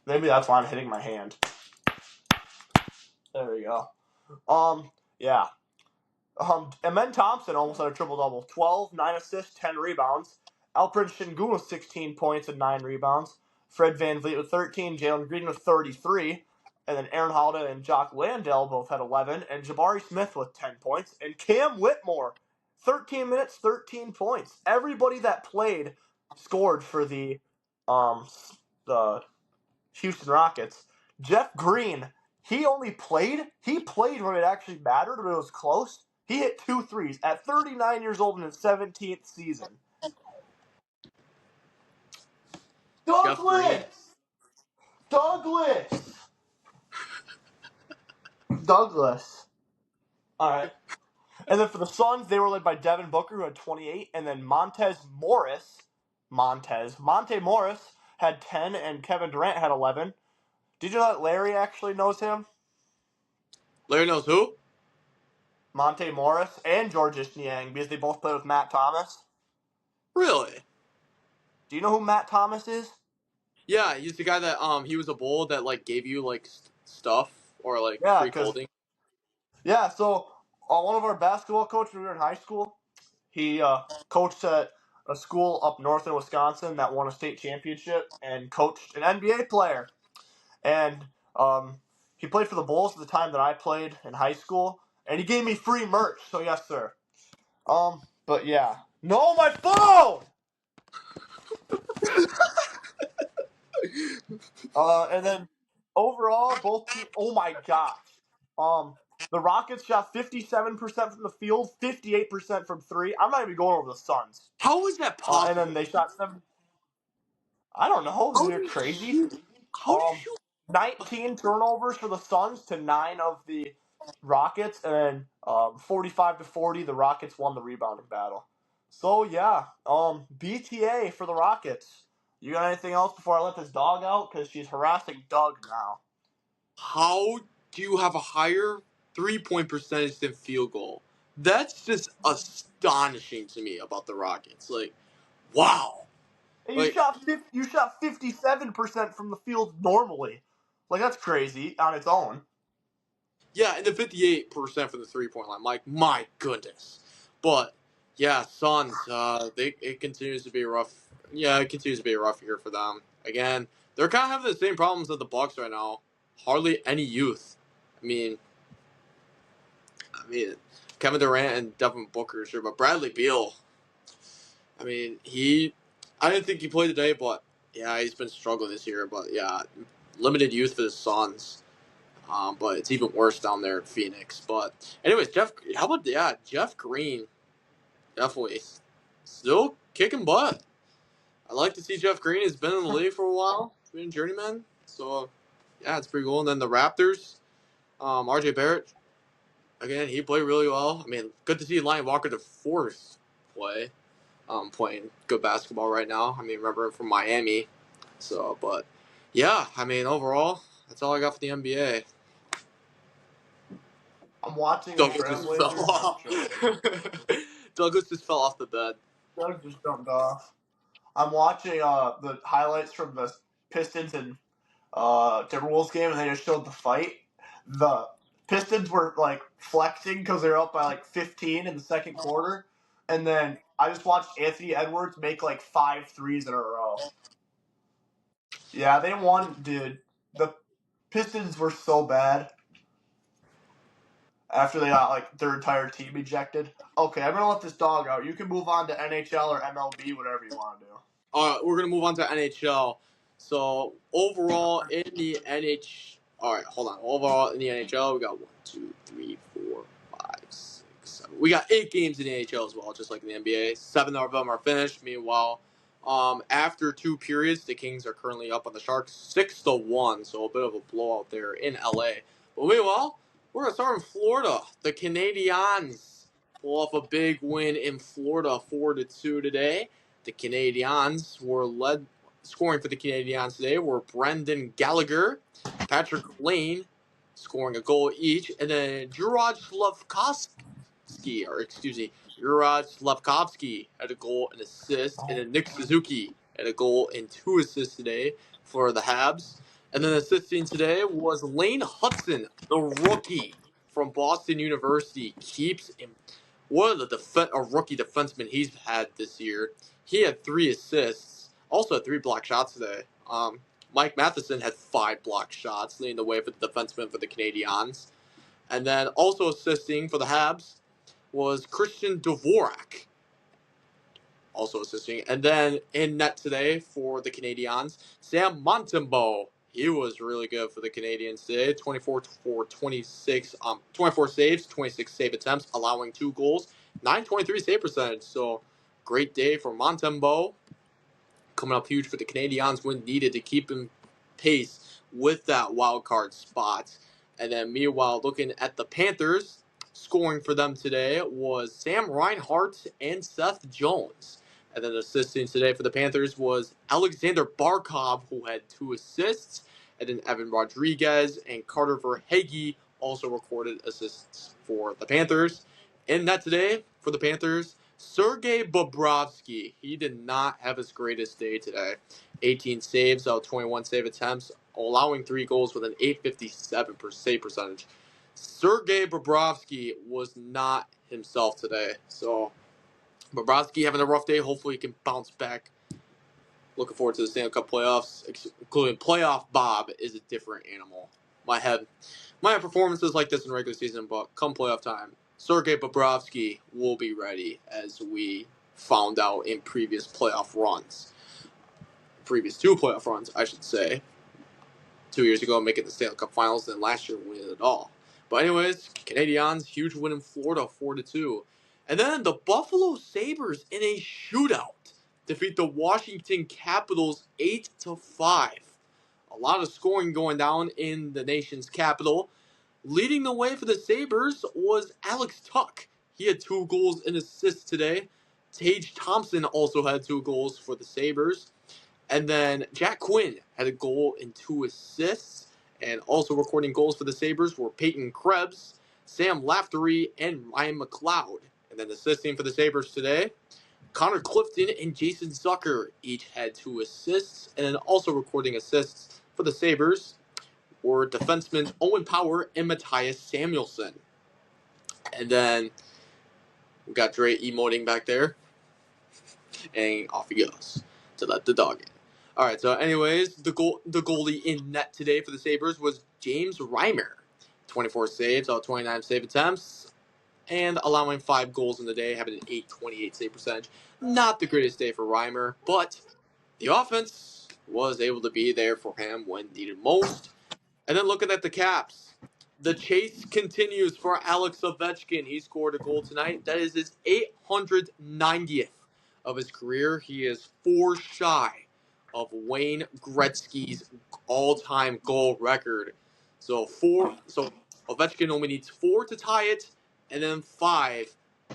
Maybe that's why I'm hitting my hand. There we go. Yeah. Amen Thompson almost had a triple-double. 12, 9 assists, 10 rebounds. Alfred Şengün with 16 points and 9 rebounds. Fred VanVleet with 13. Jalen Green with 33. And then Aaron Holiday and Jock Landale both had 11. And Jabari Smith with 10 points. And Cam Whitmore, 13 minutes, 13 points. Everybody that played scored for the Houston Rockets. Jeff Green, he played when it actually mattered, when it was close. He hit 2 threes at 39 years old in his 17th season. Douglas! All right. And then for the Suns, they were led by Devin Booker, who had 28, and then Monte Morris had 10, and Kevin Durant had 11. Did you know that Larry actually knows him? Larry knows who? Monte Morris and Georges Niang, because they both played with Matt Thomas. Really? Do you know who Matt Thomas is? Yeah, he's the guy that he was a bull that gave you stuff or Yeah, free clothing. Yeah, so one of our basketball coaches when we were in high school, he coached at a school up north in Wisconsin that won a state championship and coached an NBA player. And he played for the Bulls at the time that I played in high school, and he gave me free merch. So yes, sir. But yeah, no, my phone. And then overall, both teams. Oh my gosh. The Rockets shot 57% from the field, 58% from three. I'm not even going over the Suns. How is that possible? And then they shot 7. I don't know. They're crazy. How do you shoot? 19 turnovers for the Suns to 9 of the Rockets, and then 45-40, the Rockets won the rebounding battle. So yeah, BTA for the Rockets. You got anything else before I let this dog out? Because she's harassing Doug now. How do you have a higher 3-point percentage than field goal? That's just astonishing to me about the Rockets. Wow. And you shot 57% from the field normally. That's crazy on its own. Yeah, and the 58% from the 3-point line. My goodness. But yeah, Suns. It continues to be rough. Yeah, it continues to be a rough year for them. Again, they're kind of having the same problems as the Bucks right now. Hardly any youth. I mean, Kevin Durant and Devin Booker, sure, but Bradley Beal. I didn't think he played today, but yeah, he's been struggling this year. But yeah, limited youth for the Suns. But it's even worse down there in Phoenix. But anyways, how about Jeff Green? Definitely still kicking butt. I like to see Jeff Green. He's been in the league for a while. He's been a journeyman. So yeah, it's pretty cool. And then the Raptors, RJ Barrett. Again, he played really well. Good to see Lion Walker the fourth playing good basketball right now. Remember him from Miami. So, but yeah, overall, that's all I got for the NBA. I'm watching Douglas just fell off. Douglas just fell off the bed. Doug just jumped off. I'm watching the highlights from the Pistons and Timberwolves game, and they just showed the fight. The Pistons were like flexing because they were up by like 15 in the second quarter, and then I just watched Anthony Edwards make like 5 threes in a row. Yeah, they won, dude. The Pistons were so bad after they got like their entire team ejected. Okay, I'm gonna let this dog out. You can move on to NHL or MLB, whatever you want to do. We're gonna move on to NHL. So overall in the NHL, all right, hold on. Overall in the NHL, we got 1, 2, 3, 4, 5, 6, 7. We got 8 games in the NHL as well, just like in the NBA. 7 of them are finished. Meanwhile, after 2 periods, the Kings are currently up on the Sharks 6-1. So a bit of a blowout there in LA. But meanwhile, we're gonna start in Florida. The Canadiens pull off a big win in Florida, 4-2 today. The Canadiens were scoring for the Canadiens today were Brendan Gallagher, Patrick Lane scoring a goal each, and then Juraj Slavkovsky had a goal and assist, and then Nick Suzuki had a goal and 2 assists today for the Habs. And then assisting today was Lane Hudson, the rookie from Boston University, keeps one of the rookie defensemen he's had this year. He had 3 assists, also had 3 block shots today. Mike Matheson had 5 block shots, leading the way for the defenseman for the Canadiens. And then also assisting for the Habs was Christian Dvorak, also assisting. And then in net today for the Canadiens, Sam Montembeault. He was really good for the Canadiens today. 24 for 26, 24 saves, 26 save attempts, allowing 2 goals, 923 save percentage. So great day for Montembeault. Coming up huge for the Canadiens when needed to keep him pace with that wild card spot. And then meanwhile, looking at the Panthers, scoring for them today was Sam Reinhart and Seth Jones. And then assisting today for the Panthers was Alexander Barkov, who had 2 assists. And then Evan Rodriguez and Carter Verhaeghe also recorded assists for the Panthers. In that today for the Panthers, Sergei Bobrovsky, he did not have his greatest day today. 18 saves out of 21 save attempts, allowing 3 goals with an .857 per save percentage. Sergei Bobrovsky was not himself today. So Bobrovsky having a rough day. Hopefully he can bounce back. Looking forward to the Stanley Cup playoffs, including playoff Bob is a different animal. Might have performances like this in regular season, but come playoff time, Sergei Bobrovsky will be ready, as we found out in previous 2 playoff runs, I should say. 2 years ago, making the Stanley Cup Finals, and last year winning it all. But anyways, Canadiens, huge win in Florida, 4-2. And then the Buffalo Sabres in a shootout defeat the Washington Capitals 8-5. A lot of scoring going down in the nation's capital. Leading the way for the Sabres was Alex Tuch. He had 2 goals and assists today. Tage Thompson also had 2 goals for the Sabres. And then Jack Quinn had a goal and 2 assists. And also recording goals for the Sabres were Peyton Krebs, Sam Lafferty, and Ryan McLeod. And then assisting for the Sabres today, Connor Clifton and Jason Zucker each had 2 assists. And then also recording assists for the Sabres were defensemen Owen Power and Matthias Samuelsson. And then we got Dre emoting back there. And off he goes to let the dog in. Alright, so anyways, the goalie in net today for the Sabres was James Reimer. 24 saves out of 29 save attempts. And allowing 5 goals in the day, having an .828 save percentage. Not the greatest day for Reimer, but the offense was able to be there for him when needed most. And then looking at the Caps, the chase continues for Alex Ovechkin. He scored a goal tonight. That is his 890th of his career. He is 4 shy of Wayne Gretzky's all-time goal record. So Ovechkin only needs 4 to tie it, and then 5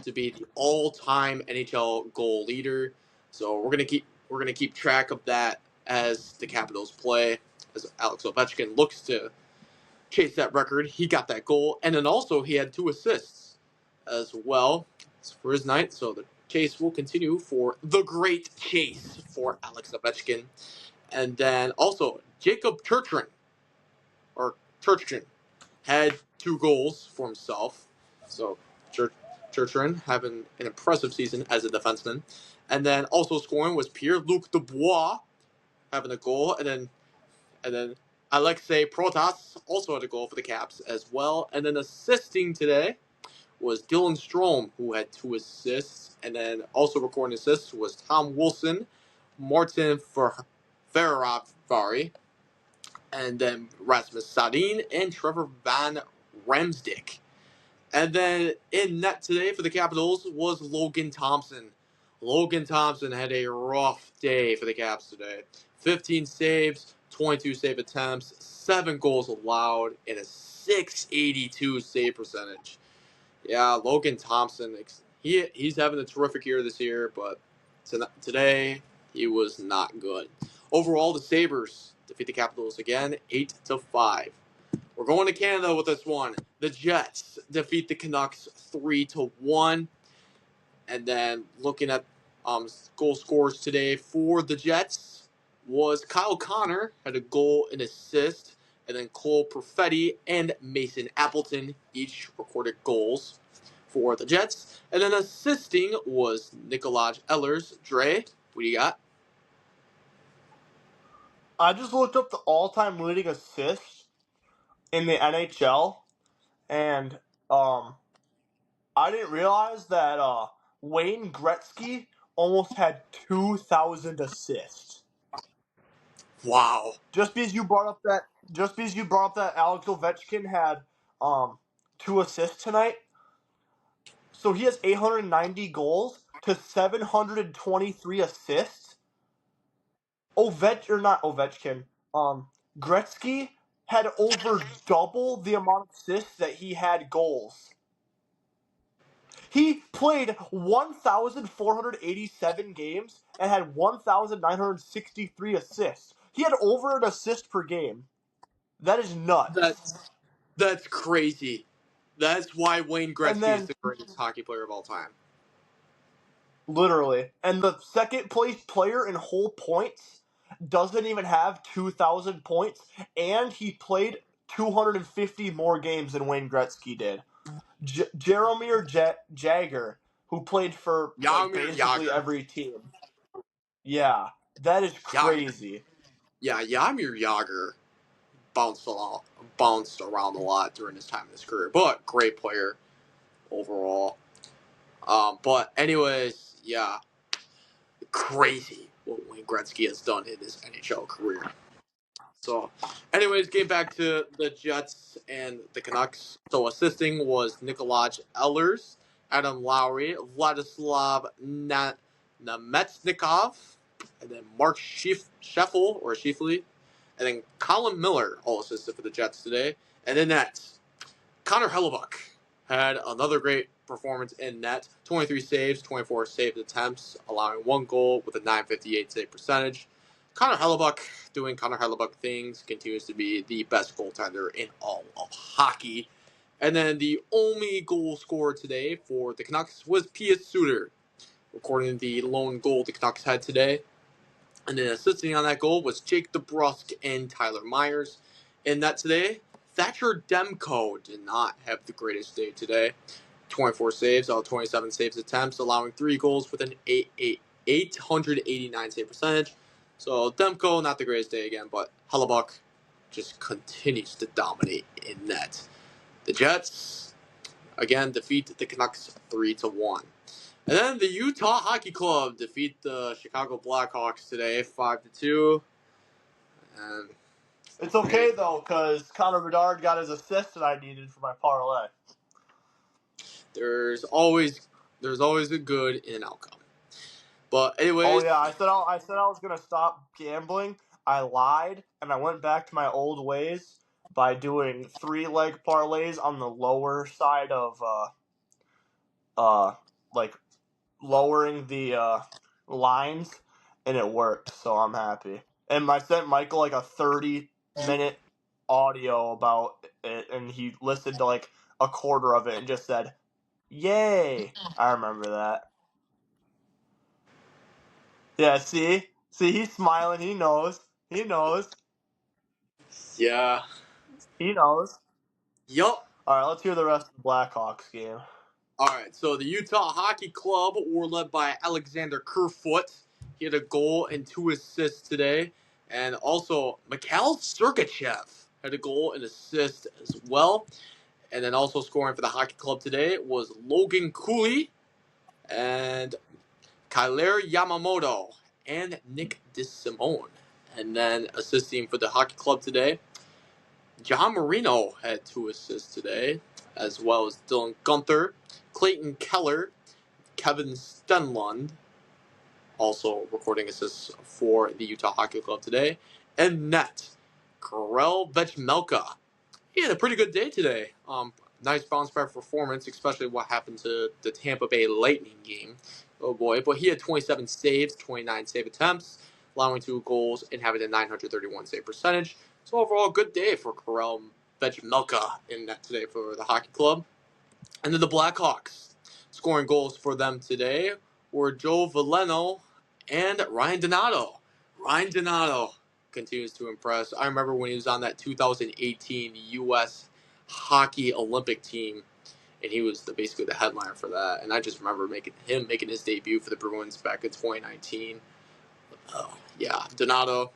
to be the all-time NHL goal leader. So we're gonna keep track of that as the Capitals play, as Alex Ovechkin looks to chase that record. He got that goal, and then also he had 2 assists as well for his night. So the chase will continue for the great chase for Alex Ovechkin And then also Jacob Churchrin had 2 goals for himself. So Churchrin having an impressive season as a defenseman. And then also scoring was Pierre-Luc Dubois having a goal, and then Alexei Protas also had a goal for the Caps as well. And then assisting today was Dylan Strome, who had 2 assists. And then also recording assists was Tom Wilson, Martin Ferravari, and then Rasmus Sadin and Trevor Van Ramsdick. And then in net today for the Capitals was Logan Thompson. Logan Thompson had a rough day for the Caps today. 15 saves, 22 save attempts, 7 goals allowed, and a .682 save percentage. Yeah, Logan Thompson, he's having a terrific year this year, but today he was not good. Overall, the Sabres defeat the Capitals again, 8-5. We're going to Canada with this one. The Jets defeat the Canucks 3-1. And then looking at goal scorers today for the Jets was Kyle Connor had a goal and assist, and then Cole Perfetti and Mason Appleton each recorded goals for the Jets. And then assisting was Nikolaj Ehlers. Dre, what do you got? I just looked up the all-time leading assists in the NHL, and I didn't realize that Wayne Gretzky almost had 2,000 assists. Wow. Just because you brought up that Alex Ovechkin had 2 assists tonight, so he has 890 goals to 723 assists. Gretzky had over double the amount of assists that he had goals. He played 1,487 games and had 1,963 assists. He had over an assist per game. That is nuts. That's crazy. That's why Wayne And Gretzky is then, the greatest hockey player of all time. literally, and the second place player in whole points doesn't even have 2,000 points, and he played 250 more games than Wayne Gretzky did. Jaromir Jagr, who played for Jaromir basically Jagr. every team. Yeah, that is crazy. Jaromir Jagr bounced around a lot during his time in his career, but great player overall. But anyways, yeah, crazy what Wayne Gretzky has done in his NHL career. So, anyways, getting back to the Jets and the Canucks. So, assisting was Nikolaj Ehlers, Adam Lowry, Vladislav Nametsnikov, and then Mark Scheffel, and then Colin Miller all assisted for the Jets today. And then that's Connor Hellebuck had another great performance in net. 23 saves, 24 saved attempts, allowing 1 goal with a .958 save percentage. Connor Hellebuck doing Connor Hellebuck things, continues to be the best goaltender in all of hockey. And then the only goal scorer today for the Canucks was Pius Suter, recording the lone goal the Canucks had today. And then assisting on that goal was Jake DeBrusk and Tyler Myers. In that today, Thatcher Demko did not have the greatest day today. 24 saves out of 27 saves attempts, allowing 3 goals with an 889 save percentage. So Demko, not the greatest day again, but Hellebuck just continues to dominate in net. The Jets, again, defeat the Canucks 3-1. And then the Utah Hockey Club defeat the Chicago Blackhawks today, 5-2. And It's okay though, because Connor Bedard got his assist that I needed for my parlay. there's always a good in an outcome. But anyways, Oh yeah, I said I was gonna stop gambling. I lied and I went back to my old ways by doing 3-leg parlays on the lower side of like lowering the lines, and it worked. So I'm happy. And I sent Michael like a 30-minute audio about it, and he listened to like a quarter of it and just said, "Yay!" I remember that. Yeah, see, he's smiling. He knows. He knows. Yeah. He knows. Yup. All right, let's hear the rest of the Blackhawks game. All right, so the Utah Hockey Club were led by Alexander Kerfoot. He had a goal and 2 assists today. And also, Mikhail Sergachev had a goal and assist as well. And then also scoring for the Hockey Club today was Logan Cooley and Kyler Yamamoto and Nick DeSimone. And then assisting for the Hockey Club today, John Marino had 2 assists today, as well as Dylan Gunther, Clayton Keller, Kevin Stenlund, also recording assists for the Utah Hockey Club today, and net, Karel Vechmelka. He had a pretty good day today. Nice bounce back performance, especially what happened to the Tampa Bay Lightning game. Oh boy, but he had 27 saves, 29 save attempts, allowing 2 goals and having a 931 save percentage. So overall, good day for Karel Vechmelka in net today for the Hockey Club. And then the Blackhawks, scoring goals for them today were Joe Veleno and Ryan Donato. Ryan Donato continues to impress. I remember when he was on that 2018 U.S. Hockey Olympic team, and he was basically the headliner for that. And I just remember making his debut for the Bruins back in 2019. Yeah, Donato.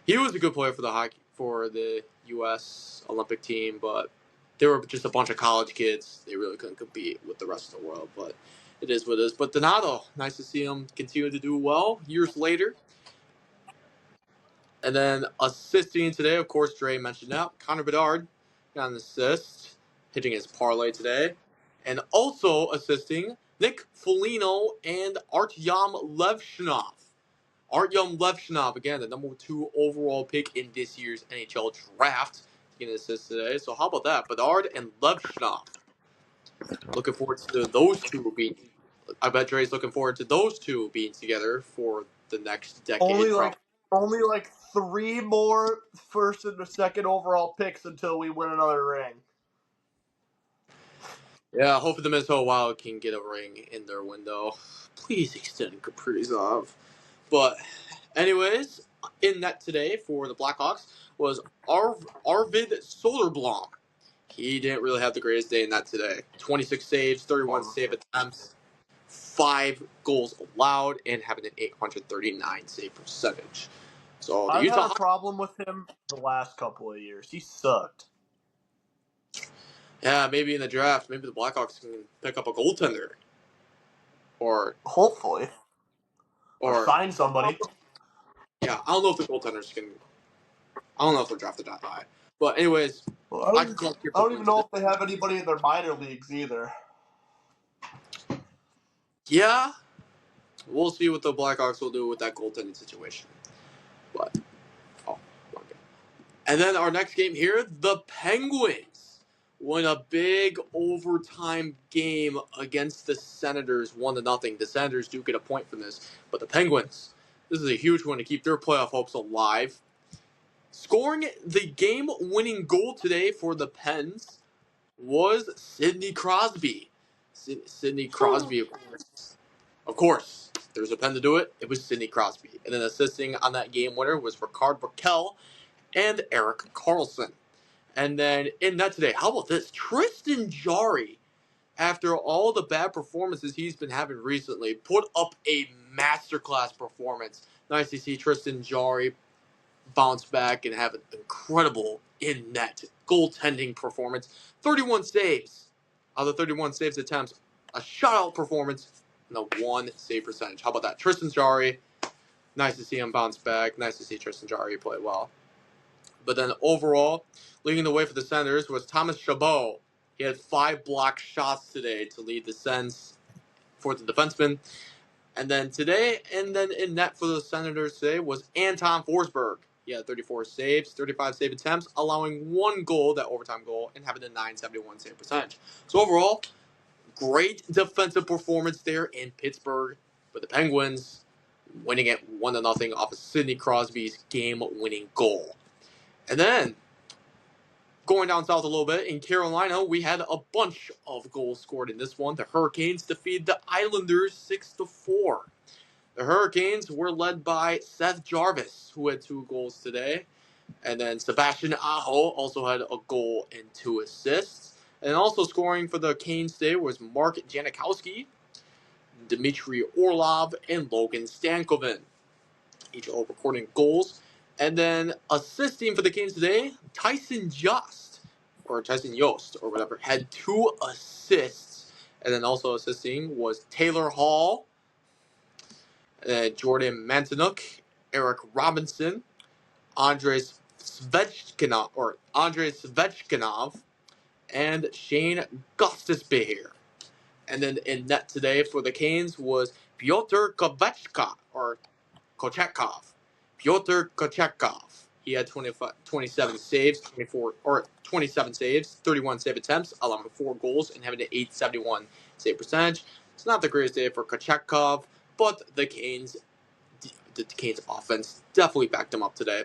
He was a good player for the U.S. Olympic team, but they were just a bunch of college kids. They really couldn't compete with the rest of the world, but it is what it is. But Donato, nice to see him continue to do well years later. And then assisting today, of course, Dre mentioned that. Connor Bedard got an assist, hitting his parlay today. And also assisting Nick Foligno and Artyom Levshinov. Artyom Levshinov, again, the number 2 overall pick in this year's NHL draft, getting an assist today. So how about that? Bedard and Levshinov. Looking forward to those two being. I bet Dre's looking forward to those two being together for the next decade. Only like 3 more first and second overall picks until we win another ring. Yeah, hopefully the Minnesota Wild can get a ring in their window. Please extend Kaprizov. But, anyways, in net today for the Blackhawks was Arvid Soderblom. He didn't really have the greatest day in that today. 26 saves, 31 save attempts, 5 goals allowed, and having an 839 save percentage. So the I've Utah had a problem with him the last couple of years. He sucked. Yeah, maybe in the draft, maybe the Blackhawks can pick up a goaltender. Or hopefully. Or sign somebody. Yeah, I don't know if the goaltenders can. I don't know if they're drafted that high. But anyways, well, I don't even know if they have anybody in their minor leagues either. Yeah, we'll see what the Blackhawks will do with that goaltending situation. But okay. And then our next game here, the Penguins win a big overtime game against the Senators, 1-0. The Senators do get a point from this, but the Penguins, this is a huge one to keep their playoff hopes alive. Scoring the game-winning goal today for the Pens was Sidney Crosby. Sidney Crosby, of course. There's a pen to do it. It was Sidney Crosby. And then assisting on that game winner was Ricard Raquel and Eric Carlson. And then in that today, how about this? Tristan Jarry, after all the bad performances he's been having recently, put up a masterclass performance. Nice to see Tristan Jarry bounce back and have an incredible in-net goaltending performance. 31 saves. Out of the 31 saves attempts, a shutout performance, and a 1 save percentage. How about that? Tristan Jarry, nice to see him bounce back. Nice to see Tristan Jarry play well. But then overall, leading the way for the Senators was Thomas Chabot. He had 5 blocked shots today to lead the Sens for the defenseman. And then in net for the Senators today was Anton Forsberg. He had 34 saves, 35 save attempts, allowing 1 goal, that overtime goal, and having a 971 save percentage. So overall, great defensive performance there in Pittsburgh. But the Penguins winning it 1-0 off of Sidney Crosby's game-winning goal. And then, going down south a little bit, in Carolina, we had a bunch of goals scored in this one. The Hurricanes defeated the Islanders 6-4. The Hurricanes were led by Seth Jarvis, who had 2 goals today. And then Sebastian Aho also had a goal and 2 assists. And also scoring for the Canes today was Mark Janikowski, Dmitry Orlov, and Logan Stankoven, each all recording goals. And then assisting for the Canes today, Tyson Yost, or whatever, had 2 assists. And then also assisting was Taylor Hall, Jordan Mantanuk, Eric Robinson, Andres Svechkinov, and Shane Gostisbehere. And then in net today for the Canes was Pyotr Kochetkov. Pyotr Kochetkov. He had 27 saves, 31 save attempts, allowing 4 goals, and having an 871 save percentage. It's not the greatest day for Kochetkov, but the Canes offense definitely backed them up today.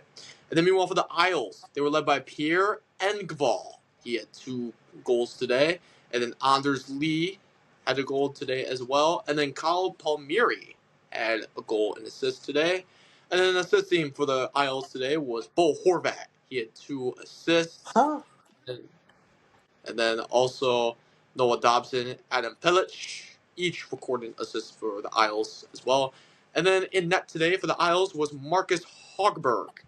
And then meanwhile for the Isles, they were led by Pierre Engvall. He had 2 goals today. And then Anders Lee had a goal today as well. And then Kyle Palmieri had a goal and assist today. And then assisting for the Isles today was Bo Horvat. He had 2 assists. Huh? And then also Noah Dobson, Adam Pilic, each recording assists for the Isles as well. And then in net today for the Isles was Marcus Hogberg.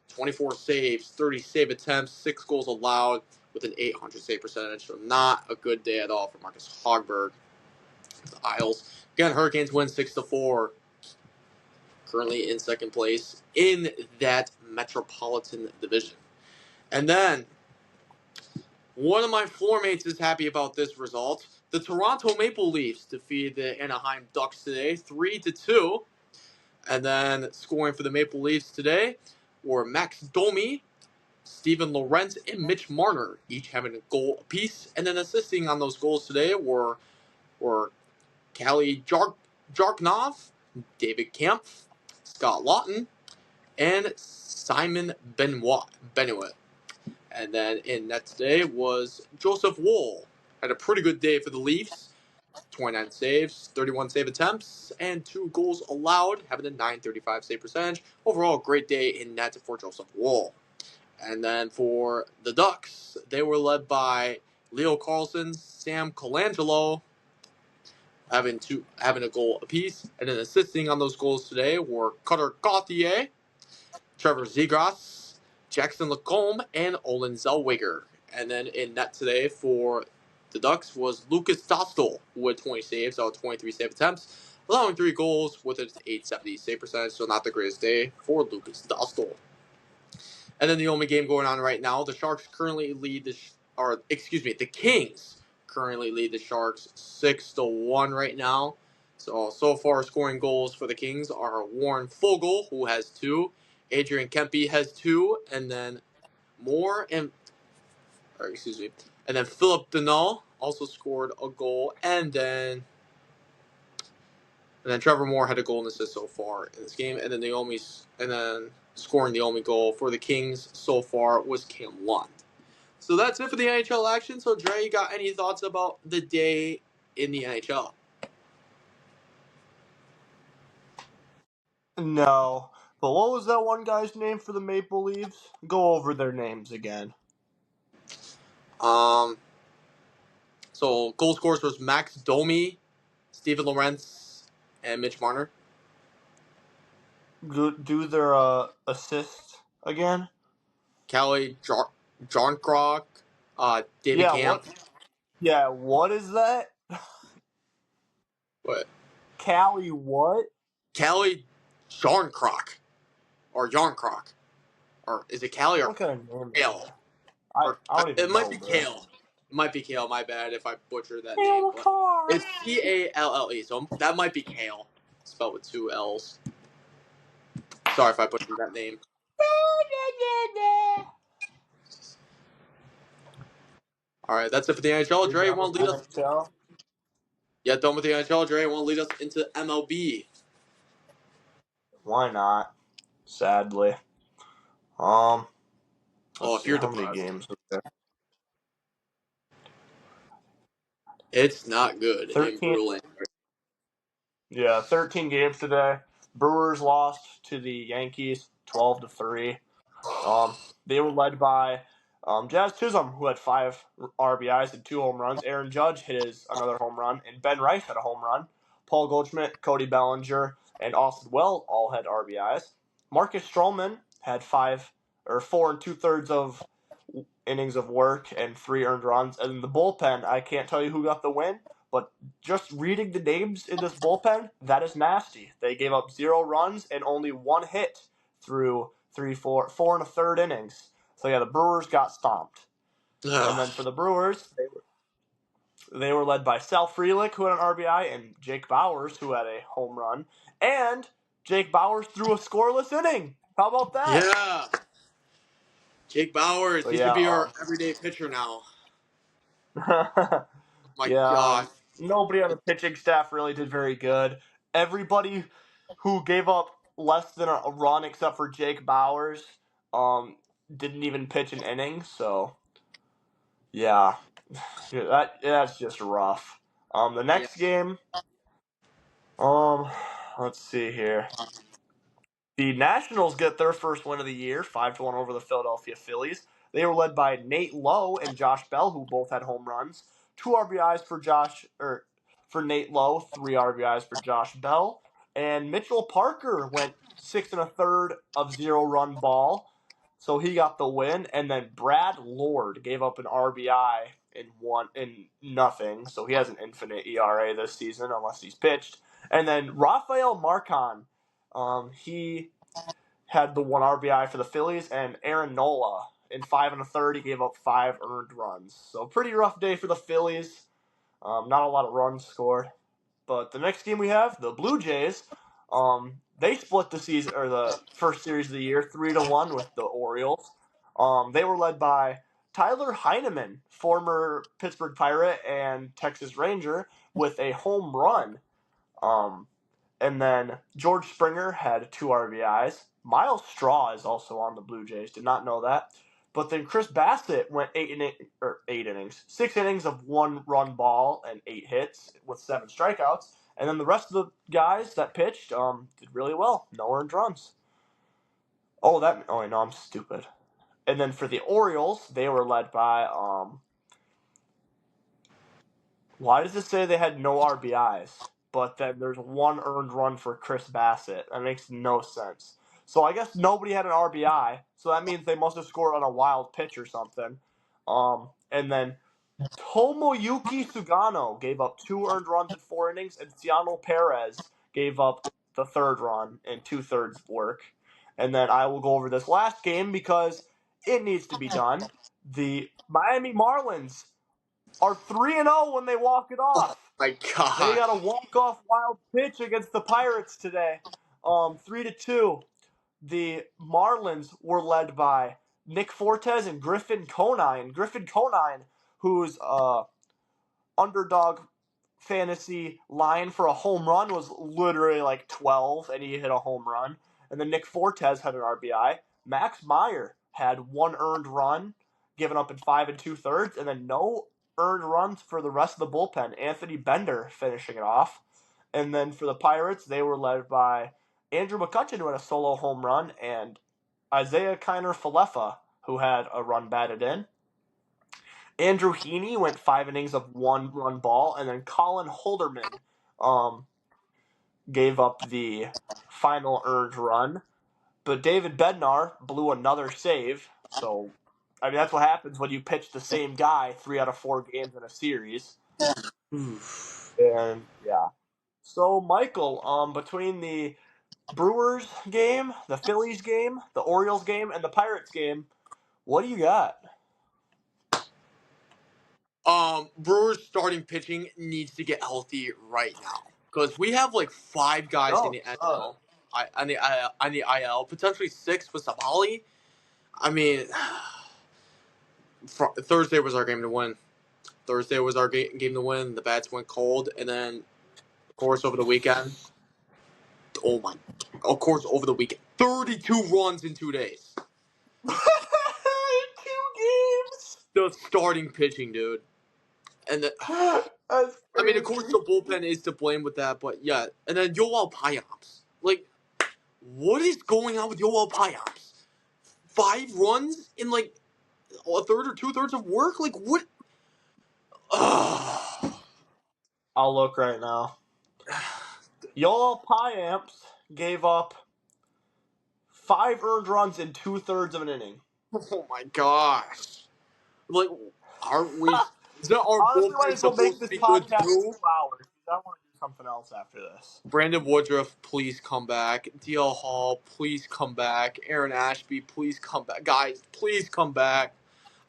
24 saves, 30 save attempts, 6 goals allowed with an 800 save percentage. So not a good day at all for Marcus Hogberg. The Isles. Again, Hurricanes win 6-4. Currently in second place in that Metropolitan Division. And then one of my floor mates is happy about this result. The Toronto Maple Leafs defeated the Anaheim Ducks today, 3-2. And then scoring for the Maple Leafs today were Max Domi, Steven Lorentz, and Mitch Marner, each having a goal apiece. And then assisting on those goals today were Callie Jarknov, David Kampf, Scott Lawton, and Simon Benoit. And then in net today was Joseph Woll. Had a pretty good day for the Leafs. 29 saves, 31 save attempts, and 2 goals allowed, having a 935 save percentage. Overall, great day in net for Joseph Woll. And then for the Ducks, they were led by Leo Carlson, Sam Colangelo, having a goal apiece. And then assisting on those goals today were Cutter Gauthier, Trevor Zegras, Jackson Lacombe, and Olin Zellweger. And then in net today for the Ducks was Lucas Dostal, who had 20 saves out of 23 save attempts, allowing 3 goals with an 870 save percentage, so not the greatest day for Lucas Dostal. And then the only game going on right now, the Sharks currently lead the Kings currently lead the Sharks 6-1 right now. So far scoring goals for the Kings are Warren Fogle, who has 2, Adrian Kempe has 2, and then and then Philip Denault also scored a goal, and then Trevor Moore had a goal and assist so far in this game, and then scoring the only goal for the Kings so far was Cam Lund. So that's it for the NHL action. So Dre, you got any thoughts about the day in the NHL? No. But what was that one guy's name for the Maple Leafs? Go over their names again. So goal scorers was Max Domi, Steven Lorentz, and Mitch Marner. Do their assists again. Callie Jarnkrok, David Camp. What is that? What? Callie what? Callie Jarnkrok. Or Yarncroc. Or is it Callie or What kind of name is Kale? that? I don't even It might know, be bro. Kale. It might be Kale, my bad if I butchered that name. But it's Calle, so that might be Kale. Spelled with 2 L's. Sorry if I butchered that name. Alright, that's it for the NHL. Dre, Done want with to lead us? NHL? Yeah, done with the NHL. Dre, want to lead us into MLB? Why not? Sadly. Let's If see you're how many depressed, games are there. it's not good in 13. Brewland. Yeah, 13 games today. Brewers lost to the Yankees 12-3. They were led by Jazz Chisholm, who had 5 RBIs and 2 home runs. Aaron Judge hit another home run, and Ben Rice had a home run. Paul Goldschmidt, Cody Bellinger, and Austin Well all had RBIs. Marcus Stroman had 4 and 2/3 of innings of work and 3 earned runs. And in the bullpen, I can't tell you who got the win, but just reading the names in this bullpen, that is nasty. They gave up 0 runs and only 1 hit through 4 and a third innings. So yeah, the Brewers got stomped. And then for the Brewers, they were led by Sal Frelick, who had an RBI, and Jake Bauers, who had a home run. And Jake Bauers threw a scoreless inning. How about that? Yeah. Jake Bauers, So he's going to yeah, be our everyday pitcher now. My yeah, God. nobody on the pitching staff really did very good. Everybody who gave up less than a run, except for Jake Bauers, didn't even pitch an inning. So yeah, that's just rough. The Yeah. next game, um, let's see here. The Nationals get their first win of the year, 5-1 over the Philadelphia Phillies. They were led by Nate Lowe and Josh Bell, who both had home runs. 2 RBIs for Nate Lowe, 3 RBIs for Josh Bell, and Mitchell Parker went 6 and a third of 0-run ball, so he got the win. And then Brad Lord gave up an RBI in nothing, so he has an infinite ERA this season unless he's pitched. And then Rafael Marcon. He had the 1 RBI for the Phillies, and Aaron Nola in 5 and a third, he gave up 5 earned runs. So pretty rough day for the Phillies. Not a lot of runs scored. But the next game we have, the Blue Jays, they split the season or the first series of the year 3-1 with the Orioles. They were led by Tyler Heineman, former Pittsburgh Pirate and Texas Ranger, with a home run. And then George Springer had 2 RBIs. Miles Straw is also on the Blue Jays. Did not know that. But then Chris Bassett went 8 innings, 6 innings of 1-run ball and 8 hits with 7 strikeouts. And then the rest of the guys that pitched did really well. No earned runs. Oh, wait, no, I'm stupid. And then for the Orioles, they were led by why does it say they had no RBIs, but then there's 1 earned run for Chris Bassett? That makes no sense. So I guess nobody had an RBI, so that means they must have scored on a wild pitch or something. And then Tomoyuki Sugano gave up 2 earned runs in 4 innings, and Ciano Perez gave up the 3rd run in 2/3 work. And then I will go over this last game because it needs to be done. The Miami Marlins are 3-0 when they walk it Oh, off. my They God. got a walk-off wild pitch against the Pirates today. 3-2. The Marlins were led by Nick Fortes and Griffin Conine. Griffin Conine, who's underdog fantasy line for a home run, was literally like 12, and he hit a home run. And then Nick Fortes had an RBI. Max Meyer had 1 earned run, given up in 5 and 2/3, and then no earned runs for the rest of the bullpen. Anthony Bender finishing it off. And then for the Pirates, they were led by Andrew McCutcheon, who had a solo home run, and Isaiah Kiner Falefa, who had a run batted in. Andrew Heaney went 5 innings of 1-run ball, and then Colin Holderman gave up the final earned run. But David Bednar blew another save, so I mean that's what happens when you pitch the same guy 3 out of 4 games in a series. And yeah. So Michael, between the Brewers game, the Phillies game, the Orioles game, and the Pirates game, what do you got? Brewers starting pitching needs to get healthy right now because we have like 5 guys in No, the NL, on the IL, potentially 6 with Sabali. I mean, Thursday was our game to win. Thursday was our game to win. The bats went cold, and then of course over the weekend. Oh my! Of course over the weekend, 32 runs in 2 days. 2 games. The starting pitching, dude, and That's I mean, of course, crazy. the bullpen is to blame with that, but yeah. And then Yoel Payamps. Like, What is going on with Yoel Payamps? 5 runs in like a third or 2/3 of work? Like what? Ugh. I'll look right now. Yoel Payamps gave up 5 earned runs in 2/3 of an inning. Oh my gosh! Like, aren't we? Isn't our Honestly, might bullpen as well make supposed to this be good podcast too? 2 hours. I want to do something else after this. Brandon Woodruff, please come back. DL Hall, please come back. Aaron Ashby, please come back. Guys, please come back.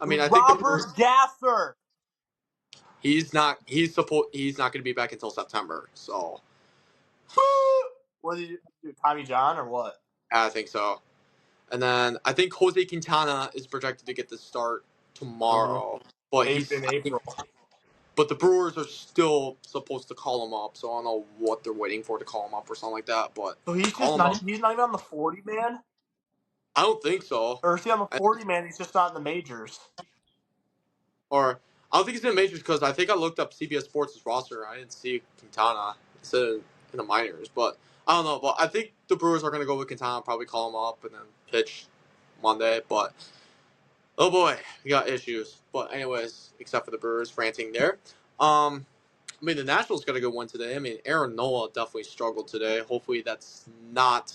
I mean, I think the Robert Brewers. Gasser. He's not. He's not going to be back until September. So What did you do? Tommy John or what? I think so. And then I think Jose Quintana is projected to get the start tomorrow. But In April. but the Brewers are still supposed to call him up. So I don't know what they're waiting for to call him up or something like that. But So he's call just him up. not. He's not even on the 40 man. I don't think so. Or is he on the 40 man? He's just not in the majors. Or I don't think he's in the majors because I think I looked up CBS Sports' roster. I didn't see Quintana. It said in the minors, but I don't know. But I think the Brewers are going to go with Quintana, probably call him up and then pitch Monday. But oh boy, we got issues. But anyways, except for the Brewers ranting there. I mean, the Nationals got a good one today. I mean, Aaron Nola definitely struggled today. Hopefully, that's not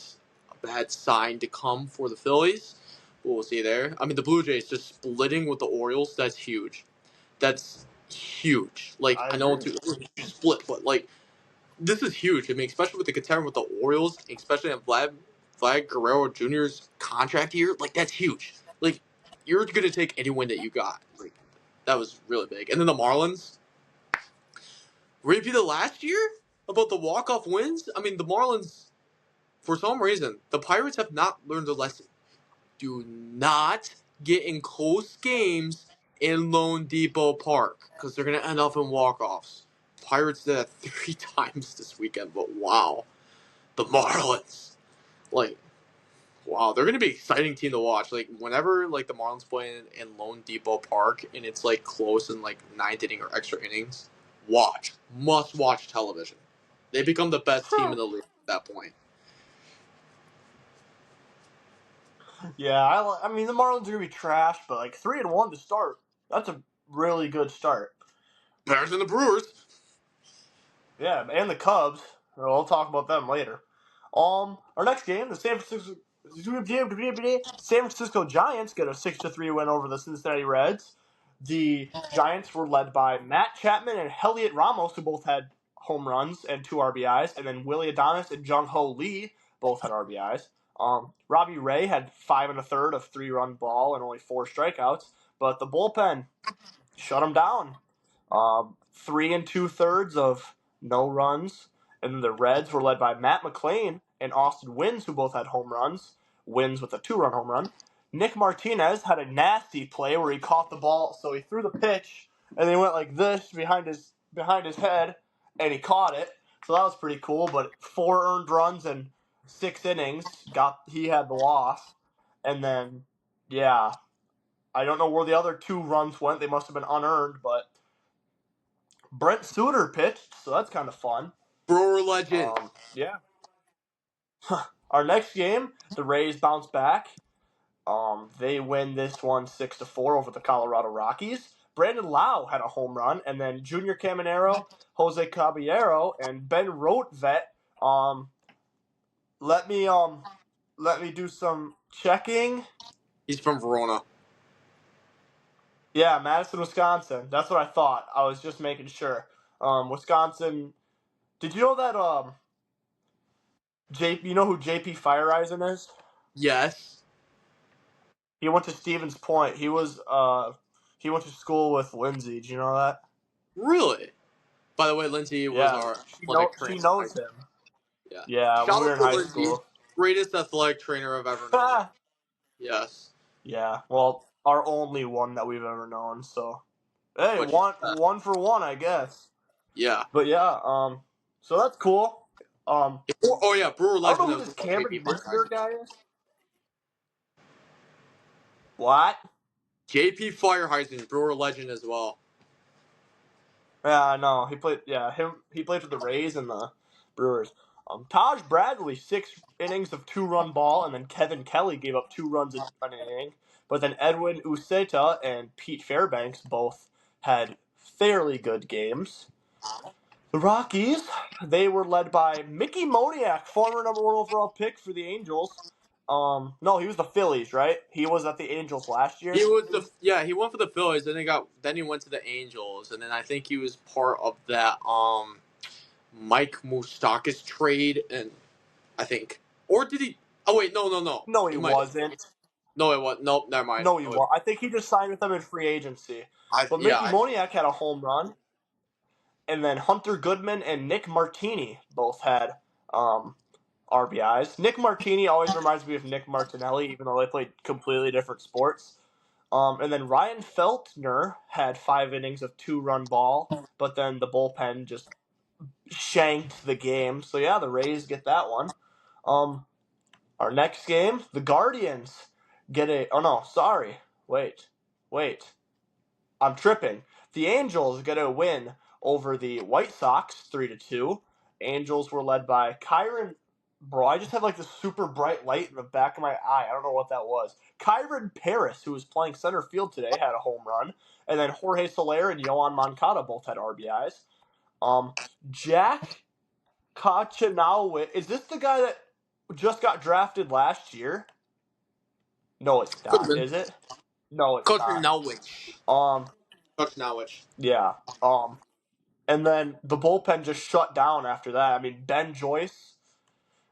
a bad sign to come for the Phillies. We'll see there. I mean, the Blue Jays just splitting with the Orioles. That's huge. That's huge. Like, I I know agree. it's split, but like, this is huge. I mean, especially with the concern with the Orioles, especially on Vlad Guerrero Jr.'s contract here. Like, that's huge. Like, you're gonna take any win that you got. Like, that was really big. And then the Marlins repeat the last year about the walk-off wins. I mean, the Marlins, for some reason, the Pirates have not learned a lesson. Do not get in close games in Lone Depot Park because they're going to end up in walk-offs. Pirates did that 3 times this weekend, but wow. The Marlins. Like, wow, they're going to be an exciting team to watch. Like, whenever, like, the Marlins play in Lone Depot Park and it's, like, close in, like, 9th inning or extra innings, watch. Must watch television. They become the best team in the league at that point. Yeah, I mean the Marlins are gonna be trash, but like 3-1 to start. That's a really good start. Better than the Brewers. Yeah, and the Cubs. We'll talk about them later. Our next game, the San Francisco Giants get a 6-3 win over the Cincinnati Reds. The Giants were led by Matt Chapman and Heliot Ramos, who both had home runs and 2 RBIs, and then Willie Adonis and Jung Ho Lee both had RBIs. Robbie Ray had 5 1/3 of 3-run ball and only 4 strikeouts, but the bullpen shut him down. 3 2/3 of no runs. And then the Reds were led by Matt McClain and Austin Wynns, who both had home runs. Wynns with a 2-run home run. Nick Martinez had a nasty play where he caught the ball, so he threw the pitch and he went like this behind his head, and he caught it. So that was pretty cool. But 4 earned runs and 6 innings. He had the loss, and then yeah, I don't know where the other 2 runs went. They must have been unearned, but Brent Suter pitched, so that's kind of fun. Brewer legend. Yeah. Our next game, the Rays bounce back. They win this one 6-4 over the Colorado Rockies. Brandon Lau had a home run, and then Junior Caminero, Jose Caballero, and Ben Rotvet. Let me do some checking. He's from Verona. Yeah, Madison, Wisconsin. That's what I thought. I was just making sure. Wisconsin. Did you know that you know who JP Fireeisen is? Yes. He went to Stevens Point. He went to school with Lindsay. Did you know that? Really? By the way, Lindsay was Yeah. our athletic She trainer. knows him. Yeah. Yeah, when Shout we were out in to high Lindsay. school. Greatest athletic trainer I've ever known. Yes. Yeah. Well, our only one that we've ever known. So, hey, But one for one, I guess. yeah. But yeah, so that's cool. Oh yeah, Brewer I don't know legend who as this well. Cameron JP Lister Fireheisen. guy is. What? JP Fireheisen, Brewer legend as well. Yeah, no, he played. Yeah, He played for the Rays and the Brewers. Taj Bradley, 6 innings of 2-run ball, and then Kevin Kelly gave up 2 runs an inning. But then Edwin Uceta and Pete Fairbanks both had fairly good games. The Rockies, they were led by Mickey Moniak, former number 1 overall pick for the Angels. No, he was the Phillies, right? He was at the Angels last year. He was he went for the Phillies, then he went to the Angels, and then I think he was part of that Mike Moustakas trade, and I think, or did he? Oh wait, no. No, he might. wasn't. No, it was. Nope, never mind. No, he wasn't. I think he just signed with them in free agency. But Mickey Yeah. Moniak had a home run. And then Hunter Goodman and Nick Martini both had RBIs. Nick Martini always reminds me of Nick Martinelli, even though they played completely different sports. And then Ryan Feltner had 5 innings of 2-run ball, but then the bullpen just shanked the game. So yeah, the Rays get that one. Our next game, the Guardians get a. Oh no, sorry. Wait. I'm tripping. The Angels get a win over the White Sox 3-2. Angels were led by Kyron. Bro, I just have like this super bright light in the back of my eye. I don't know what that was. Kyron Paris, who was playing center field today, had a home run. And then Jorge Soler and Yohan Moncada both had RBIs. Jack Kachanowicz. Is this the guy that just got drafted last year? No, it's not. Is it? No, it's Coach not. Nowich. Coach Nowich. Yeah. And then the bullpen just shut down after that. I mean, Ben Joyce.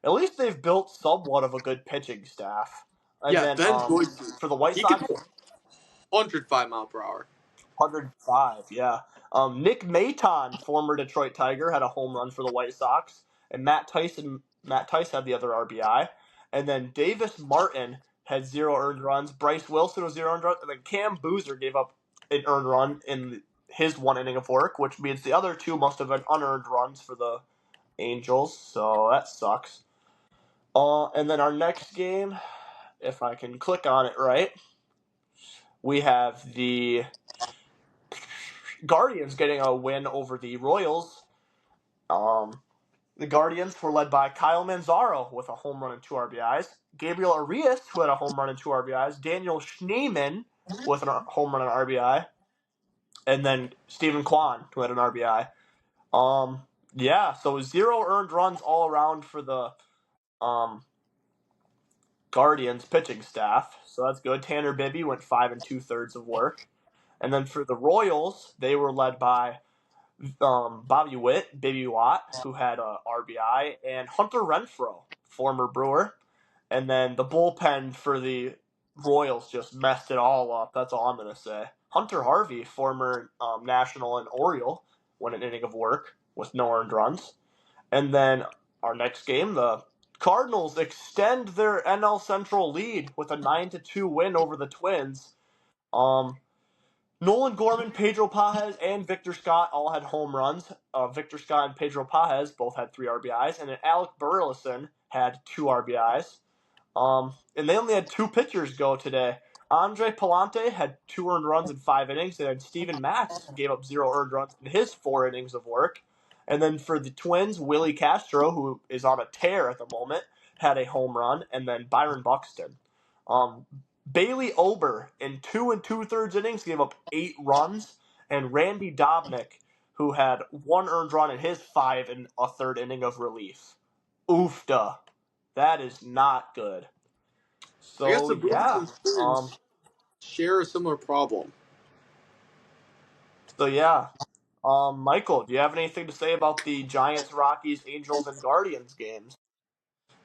At least they've built somewhat of a good pitching staff. And Yeah, then Ben Joyce. for the White He Sox, could 105 mile per hour. 105. Yeah. Nick Maton, former Detroit Tiger, had a home run for the White Sox, and Matt Tice had the other RBI. And then Davis Martin had 0 earned runs. Bryce Wilson was 0 earned runs, and then Cam Boozer gave up an earned run in his 1 inning of work, which means the other 2 must have been unearned runs for the Angels. So that sucks. And then our next game, if I can click on it right, we have the Guardians getting a win over the Royals. The Guardians were led by Kyle Manzaro with a home run and 2 RBIs. Gabriel Arias, who had a home run and 2 RBIs. Daniel Schneemann with a home run and RBI. And then Stephen Kwan, who had an RBI. Yeah, so 0 earned runs all around for the Guardians pitching staff. So that's good. Tanner Bibby went 5 2/3 of work. And then for the Royals, they were led by Bobby Witt, Baby Watt, who had a RBI, and Hunter Renfroe, former Brewer. And then the bullpen for the Royals just messed it all up. That's all I'm going to say. Hunter Harvey, former National and Oriole, won an inning of work with no earned runs. And then our next game, the Cardinals extend their NL Central lead with a 9-2 win over the Twins. Nolan Gorman, Pedro Pajes, and Victor Scott all had home runs. Victor Scott and Pedro Pajes both had 3 RBIs, and then Alec Burleson had 2 RBIs. And they only had 2 pitchers go today. Andre Palante had 2 earned runs in 5 innings, and then Steven Matz gave up 0 earned runs in his 4 innings of work. And then for the Twins, Willie Castro, who is on a tear at the moment, had a home run, and then Byron Buxton. Bailey Ober in 2 2/3 innings gave up 8 runs, and Randy Dobnik, who had 1 earned run in his 5 1/3 inning of relief. Oofda. That is not good. So I guess the yeah, Twins share a similar problem. so yeah, Michael, do you have anything to say about the Giants, Rockies, Angels, and Guardians games?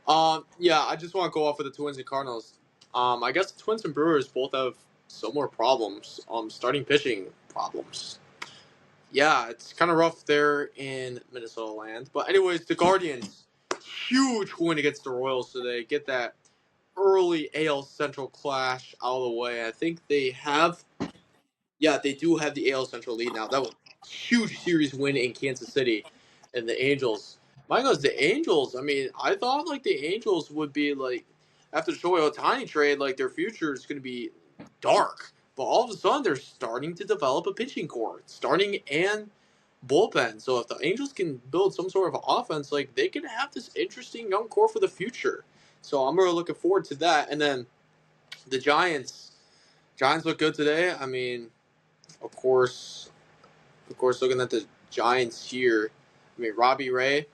Yeah, I just want to go off with the Twins and Cardinals. I guess the Twins and Brewers both have similar problems. Starting pitching problems. Yeah, it's kind of rough there in Minnesota land. But anyways, the Guardians, huge win against the Royals today. Get that early AL Central clash out of the way. I think they have. Yeah, they do have the AL Central lead now. That was a huge series win in Kansas City, and the Angels. My gosh, the Angels. I mean, I thought like the Angels would be like after the Shohei Ohtani trade, like their future is going to be dark. But all of a sudden, they're starting to develop a pitching core. Starting and bullpen. So if the Angels can build some sort of offense, like they can have this interesting young core for the future. So I'm really looking forward to that. And then the Giants look good today. I mean, of course, looking at the Giants here, I mean Robbie Ray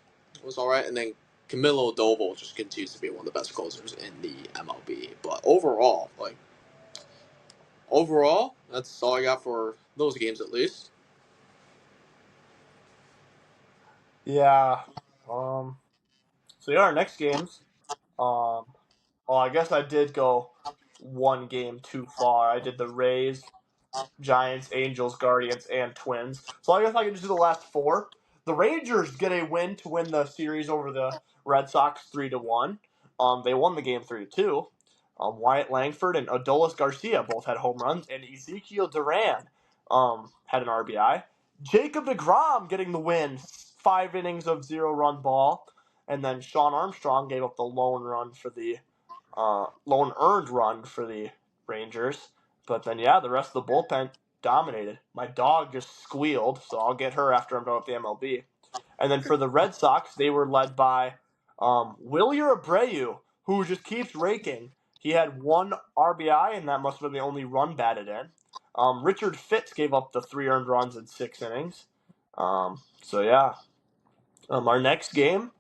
was all right, and then Camilo Doval just continues to be one of the best closers in the MLB. But overall, that's all I got for those games at least. Yeah. So yeah, our next games. Well, I guess I did go one game too far. I did the Rays, Giants, Angels, Guardians, and Twins. So I guess I can just do the last four. The Rangers get a win to win the series over the Red Sox 3-1. They won the game 3-2. Wyatt Langford and Adolis Garcia both had home runs, and Ezekiel Duran had an RBI. Jacob DeGrom getting the win, 5 innings of 0-run ball, and then Sean Armstrong gave up the lone earned run for the Rangers. But then, yeah, the rest of the bullpen dominated. My dog just squealed, so I'll get her after I'm done with the MLB. And then for the Red Sox, they were led by Wilyer Abreu, who just keeps raking. He had 1 RBI, and that must have been the only run batted in. Richard Fitz gave up the 3 earned runs in 6 innings. So, yeah. Our next game,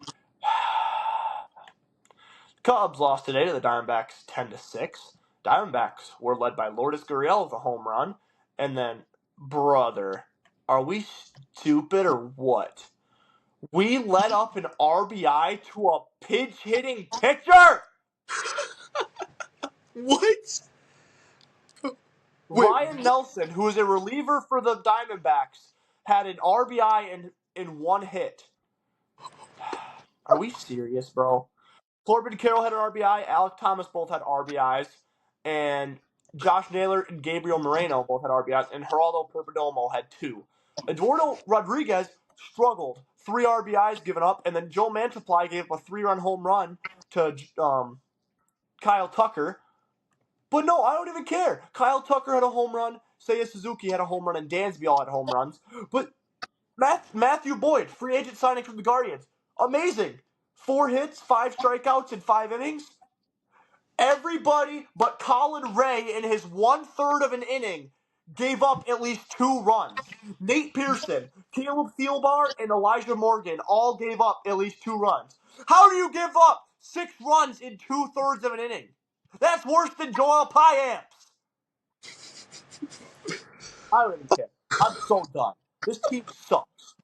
Cubs lost today to the Diamondbacks 10-6. Diamondbacks were led by Lourdes Gurriel with a home run. And then, brother, are we stupid or what? We let up an RBI to a pinch-hitting pitcher! What? Wait, Ryan Nelson, who is a reliever for the Diamondbacks, had an RBI in 1 hit. Are we serious, bro? Corbin Carroll had an RBI. Alec Thomas both had RBIs. And Josh Naylor and Gabriel Moreno both had RBIs. And Geraldo Perdomo had 2. Eduardo Rodriguez struggled. 3 RBIs given up. And then Joe Mantiply gave up a 3-run home run to Kyle Tucker. But no, I don't even care. Kyle Tucker had a home run. Seiya Suzuki had a home run. And Dansby all had home runs. But Matthew Boyd, free agent signing from the Guardians. Amazing. 4 hits, 5 strikeouts in 5 innings. Everybody but Colin Ray in his 1/3 of an inning gave up at least 2 runs. Nate Pearson, Caleb Thielbar, and Elijah Morgan all gave up at least 2 runs. How do you give up 6 runs in 2/3 of an inning? That's worse than Joel Payamps. I don't even care. I'm so done. This team sucks.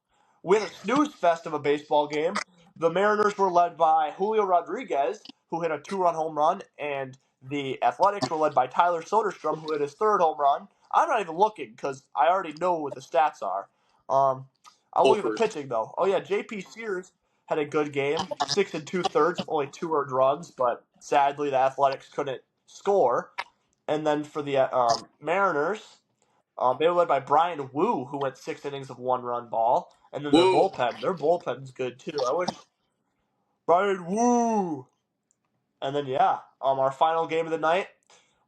We had a snooze fest of a baseball game. The Mariners were led by Julio Rodriguez, who hit a 2-run home run, and the Athletics were led by Tyler Soderstrom, who hit his 3rd home run. I'm not even looking because I already know what the stats are. I'll look at the Gophers. pitching though. Oh yeah, J.P. Sears had a good game, 6 2/3 with only 2 earned runs, but sadly the Athletics couldn't score. And then for the Mariners, they were led by Brian Wu, who went 6 innings of 1-run ball. And then their Woo. bullpen's good too. I wish Brian Wu. And then yeah, our final game of the night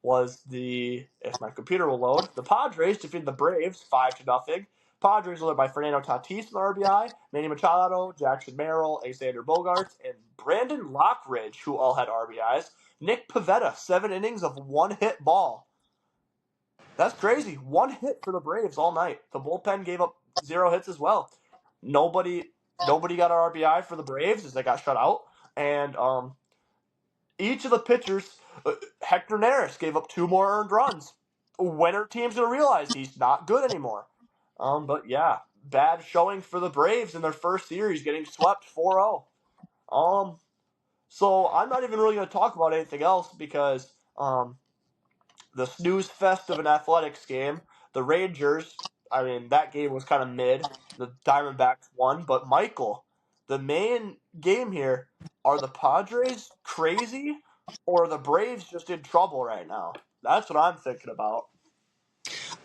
was if my computer will load, the Padres defeated the Braves 5-0. Padres were led by Fernando Tatis with an RBI, Manny Machado, Jackson Merrill, Xander Bogaerts, and Brandon Lockridge, who all had RBIs. Nick Pivetta, 7 innings of 1-hit ball. That's crazy. 1 hit for the Braves all night. The bullpen gave up 0 hits as well. Nobody got an RBI for the Braves as they got shut out. And each of the pitchers, Hector Neris gave up 2 more earned runs. When are teams going to realize he's not good anymore? But yeah, bad showing for the Braves in their first series, getting swept 4-0. So I'm not even really going to talk about anything else because the snooze fest of an athletics game. The Rangers, I mean, that game was kind of mid. The Diamondbacks won, but Michael, the main game here, are the Padres crazy or are the Braves just in trouble right now? That's what I'm thinking about.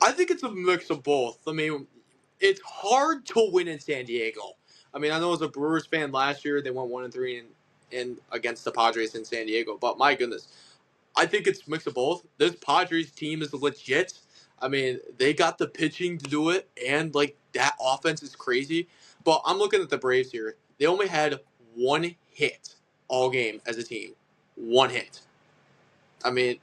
I think it's a mix of both. I mean, it's hard to win in San Diego. I mean, I know as a Brewers fan last year they went 1-3 in against the Padres in San Diego, but my goodness, I think it's a mix of both. This Padres team is legit. I mean, they got the pitching to do it, and like that offense is crazy. But I'm looking at the Braves here. They only had one hit all game as a team. One hit. I mean,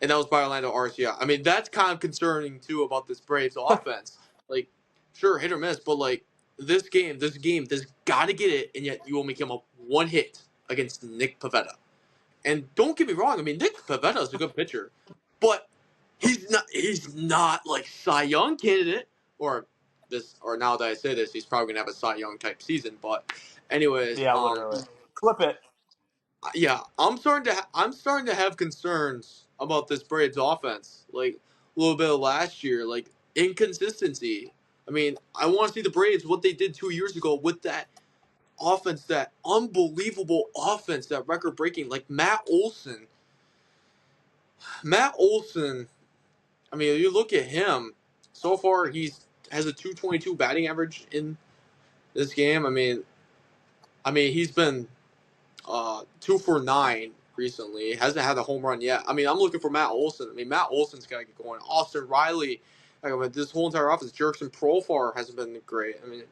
and that was by Orlando Arcia. I mean, that's kind of concerning too about this Braves offense. Like, sure, hit or miss, but like this game, there's got to get it, and yet you only came up one hit against Nick Pivetta. And don't get me wrong, I mean Nick Pivetta is a good pitcher, but he's not like Cy Young candidate or now that I say this, he's probably gonna have a Cy Young type season. But anyways, Yeah, literally. Clip it. yeah, I'm starting to have concerns about this Braves offense. Like a little bit of last year, like inconsistency. I mean, I want to see the Braves what they did 2 years ago with that offense, that unbelievable offense, that record breaking, like Matt Olson. Matt Olson. I mean, you look at him. So far, has a 222 batting average in this game. I mean, he's been 2 for 9 recently. He hasn't had a home run yet. I mean, I'm looking for Matt Olson. I mean, Matt Olson's got to get going. Austin Riley. I mean, this whole entire offense. Jerkson Profar hasn't been great. I mean,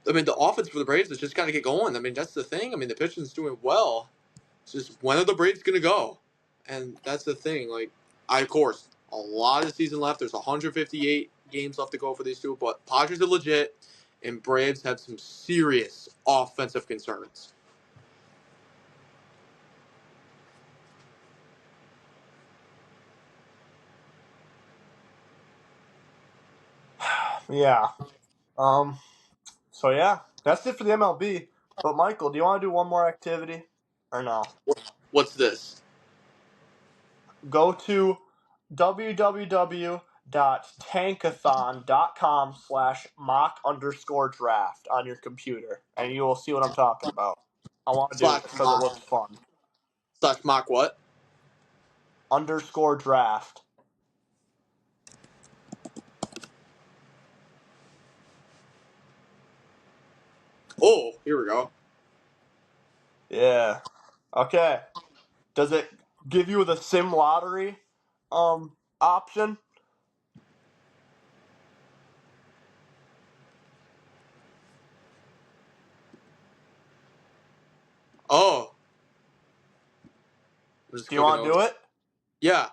the offense for the Braves has just got to get going. I mean, that's the thing. I mean, the pitching's doing well. It's just when are the Braves gonna go? And that's the thing. Like, of course, a lot of the season left. There's 158 games left to go for these two, but Padres are legit, and Braves have some serious offensive concerns. Yeah. So yeah, that's it for the MLB. But Michael, do you want to do one more activity or no? What's this? Go to www.tankathon.com/mock_draft on your computer, and you will see what I'm talking about. I want to do Slash this because it mock looks fun. slash mock what? _draft. Oh, here we go. Yeah. Okay. Does it give you the sim lottery option? Oh, I'm just Do you clicking want to over. do it? Yeah.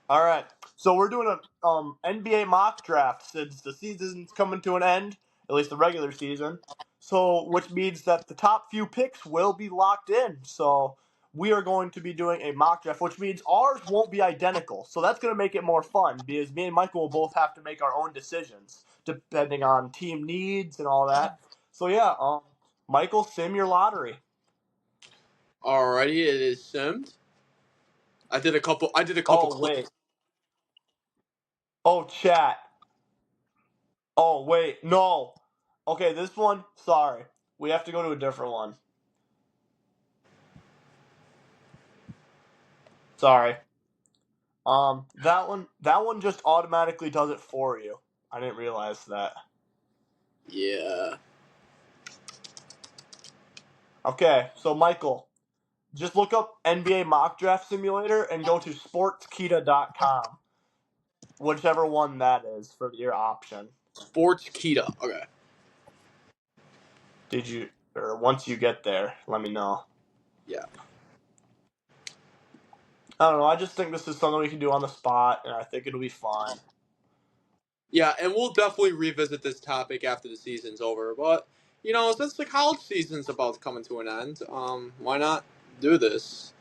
All right. So we're doing a NBA mock draft since the season's coming to an end, at least the regular season. So which means that the top few picks will be locked in. So we are going to be doing a mock draft, which means ours won't be identical. So that's going to make it more fun because me and Michael will both have to make our own decisions depending on team needs and all that. So yeah, Michael, sim your lottery. Alrighty, it is simmed. I did a couple Oh clicks. wait. Oh chat. Oh, wait, no. Okay, this one, sorry. We have to go to a different one. Sorry. that one just automatically does it for you. I didn't realize that. Yeah. Okay, so Michael, just look up NBA Mock Draft Simulator and go to sportskita.com. Whichever one that is for your option. Sports Kita. Okay. Or once you get there, let me know. Yeah. I don't know, I just think this is something we can do on the spot, and I think it'll be fun. Yeah, and we'll definitely revisit this topic after the season's over. But since the college season's about coming to an end, why not do this?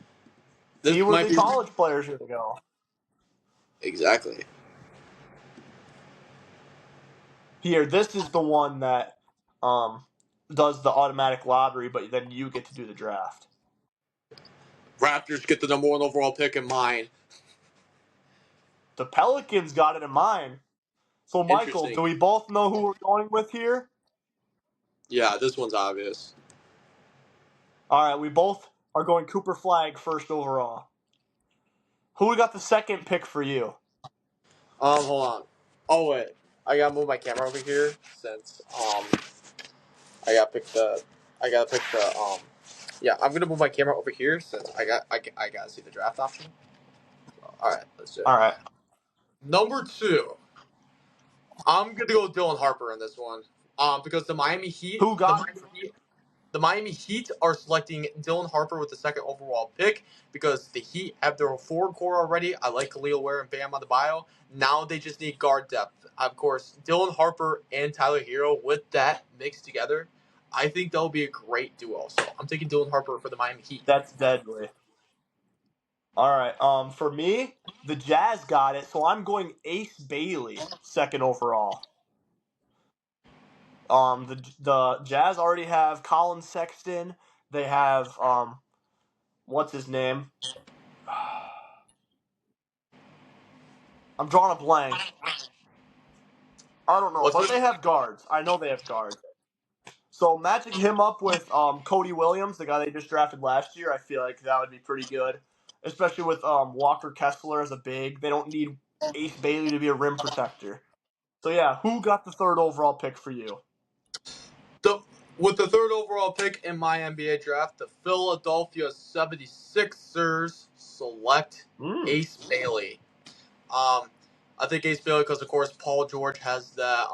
See This where might the be college players are going to go. exactly. Here, this is the one that does the automatic lottery, but then you get to do the draft. Raptors get the #1 overall pick in mine. The Pelicans got it in mind. So, Michael, Interesting. do we both know who we're going with here? Yeah, this one's obvious. All right, we both are going Cooper Flag first overall. Who got the second pick for you? Hold on. Oh wait, I gotta move my camera over here since I gotta pick the yeah, I'm gonna move my camera over here since I gotta see the draft option. All right, let's do it. All right. Number 2, I'm gonna go Dylan Harper in this one. Because the Miami Heat, Who got? the Miami Heat are selecting Dylan Harper with the second overall pick because the Heat have their forward core already. I like Khalil Ware and Bam Adebayo. Now they just need guard depth. Of course, Dylan Harper and Tyler Hero with that mixed together, I think that'll be a great duo. So I'm taking Dylan Harper for the Miami Heat. That's deadly. All right. For me, the Jazz got it, so I'm going Ace Bailey, second overall. The Jazz already have Colin Sexton. They have what's his name? I'm drawing a blank. I don't know, What's but this? they have guards. I know they have guards. So matching him up with Cody Williams, the guy they just drafted last year, I feel like that would be pretty good. Especially with Walker Kessler as a big. They don't need Ace Bailey to be a rim protector. So yeah, who got the third overall pick for you? With the third overall pick in my NBA draft, the Philadelphia 76ers select Mm. Ace Bailey. Um, I think Ace Bailey because, of course, Paul George has that.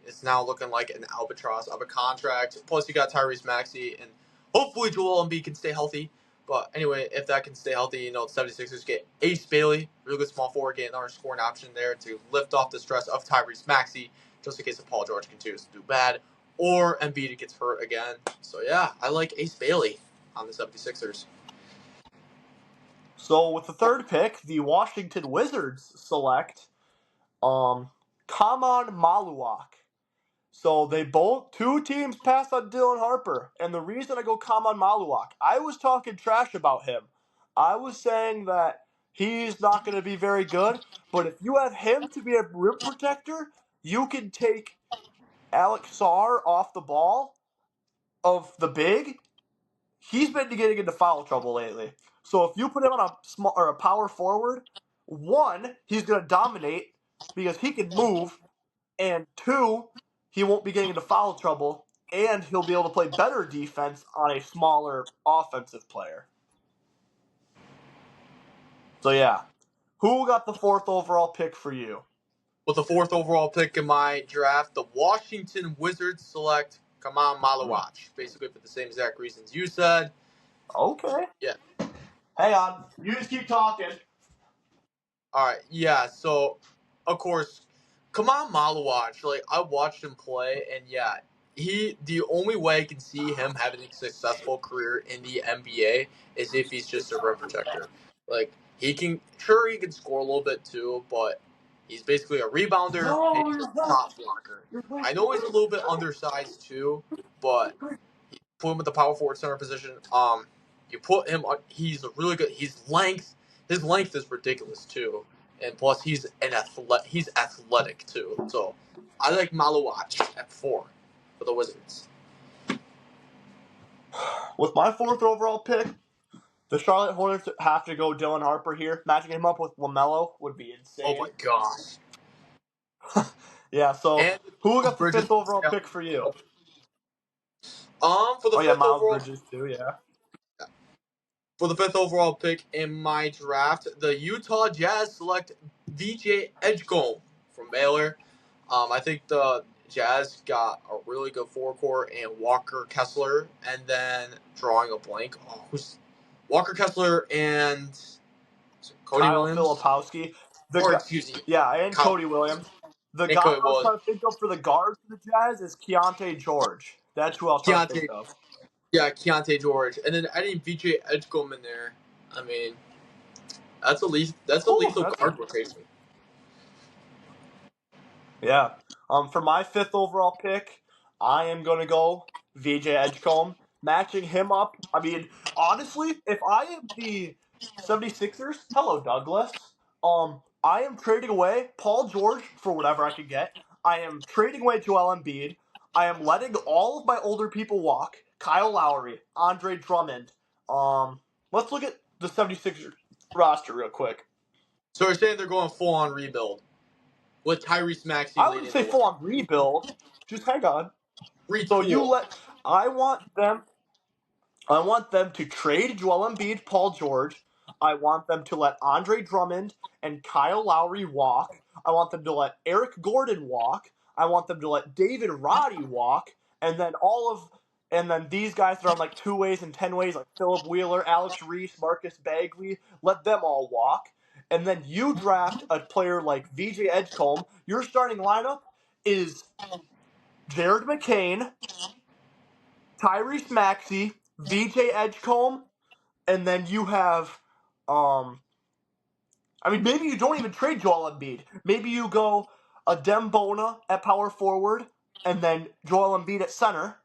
It's now looking like an albatross of a contract. Plus, you got Tyrese Maxey, and hopefully Joel Embiid can stay healthy. But anyway, if that can stay healthy, the 76ers get Ace Bailey, really good small forward, get another scoring option there to lift off the stress of Tyrese Maxey, just in case if Paul George continues to do bad, or Embiid gets hurt again. So yeah, I like Ace Bailey on the 76ers. So with the third pick, the Washington Wizards select Kaman Maluak. So two teams passed on Dylan Harper, and the reason I go Kaman Maluak, I was talking trash about him. I was saying that he's not going to be very good, but if you have him to be a rim protector, you can take Alex Sarr off the ball of the big. He's been getting into foul trouble lately. So if you put him on a small or a power forward, one, he's going to dominate because he can move, and two, he won't be getting into foul trouble, and he'll be able to play better defense on a smaller offensive player. So yeah, who got the fourth overall pick for you? With the fourth overall pick in my draft, the Washington Wizards select Kaman Malawach, basically for the same exact reasons you said. Okay. Yeah. Hang on. You just keep talking. All right. Yeah. So, of course, Kaman Malawach, like I watched him play, and yeah, the only way I can see him having a successful career in the NBA is if he's just a rim protector. Like he can score a little bit too, but he's basically a rebounder and he's a top blocker. I know he's a little bit undersized too, but put him at the power forward center position. You put him on. He's a really good. His length is ridiculous too, and plus he's He's athletic too. So I like Malawach at 4 for the Wizards. With my fourth overall pick, the Charlotte Hornets have to go Dylan Harper here. Matching him up with LaMelo would be Oh insane. my gosh! Yeah, so And who Miles got the Bridges. fifth overall pick for you? For the Oh yeah, fifth Miles overall Bridges too, yeah. for the fifth overall pick in my draft, the Utah Jazz select VJ Edgecombe from Baylor. I think the Jazz got a really good forecourt and Walker Kessler, and then drawing a blank. Who's Walker Kessler and Cody Kyle Williams? Filipowski. Or excuse me, Yeah, and Kyle Cody Williams. The and guy Cody I was Williams. trying to think of for the guards for the Jazz is Keontae George. That's who I was trying to think Keontae, of. yeah, Keontae George, and then adding VJ Edgecombe in there. I mean, that's a Whew, lethal guard rotation. yeah. For my fifth overall pick, I am going to go VJ Edgecombe. Matching him up. I mean, honestly, if I am the 76ers, hello, Douglas. I am trading away Paul George for whatever I can get. I am trading away Joel Embiid. I am letting all of my older people walk. Kyle Lowry, Andre Drummond. Let's look at the 76ers roster real quick. So you're saying they're going full on rebuild with Tyrese Maxey I wouldn't leading say the way. full on rebuild. Just hang on. So Retool. I want them to trade Joel Embiid, Paul George. I want them to let Andre Drummond and Kyle Lowry walk. I want them to let Eric Gordon walk. I want them to let David Roddy walk, and then these guys that are on like 2 ways and 10 ways, like Philip Wheeler, Alex Reese, Marcus Bagley, let them all walk. And then you draft a player like VJ Edgecombe. Your starting lineup is Jared McCain, Tyrese Maxey, VJ Edgecombe, and then you have maybe you don't even trade Joel Embiid. Maybe you go a Dembona at power forward, and then Joel Embiid at center,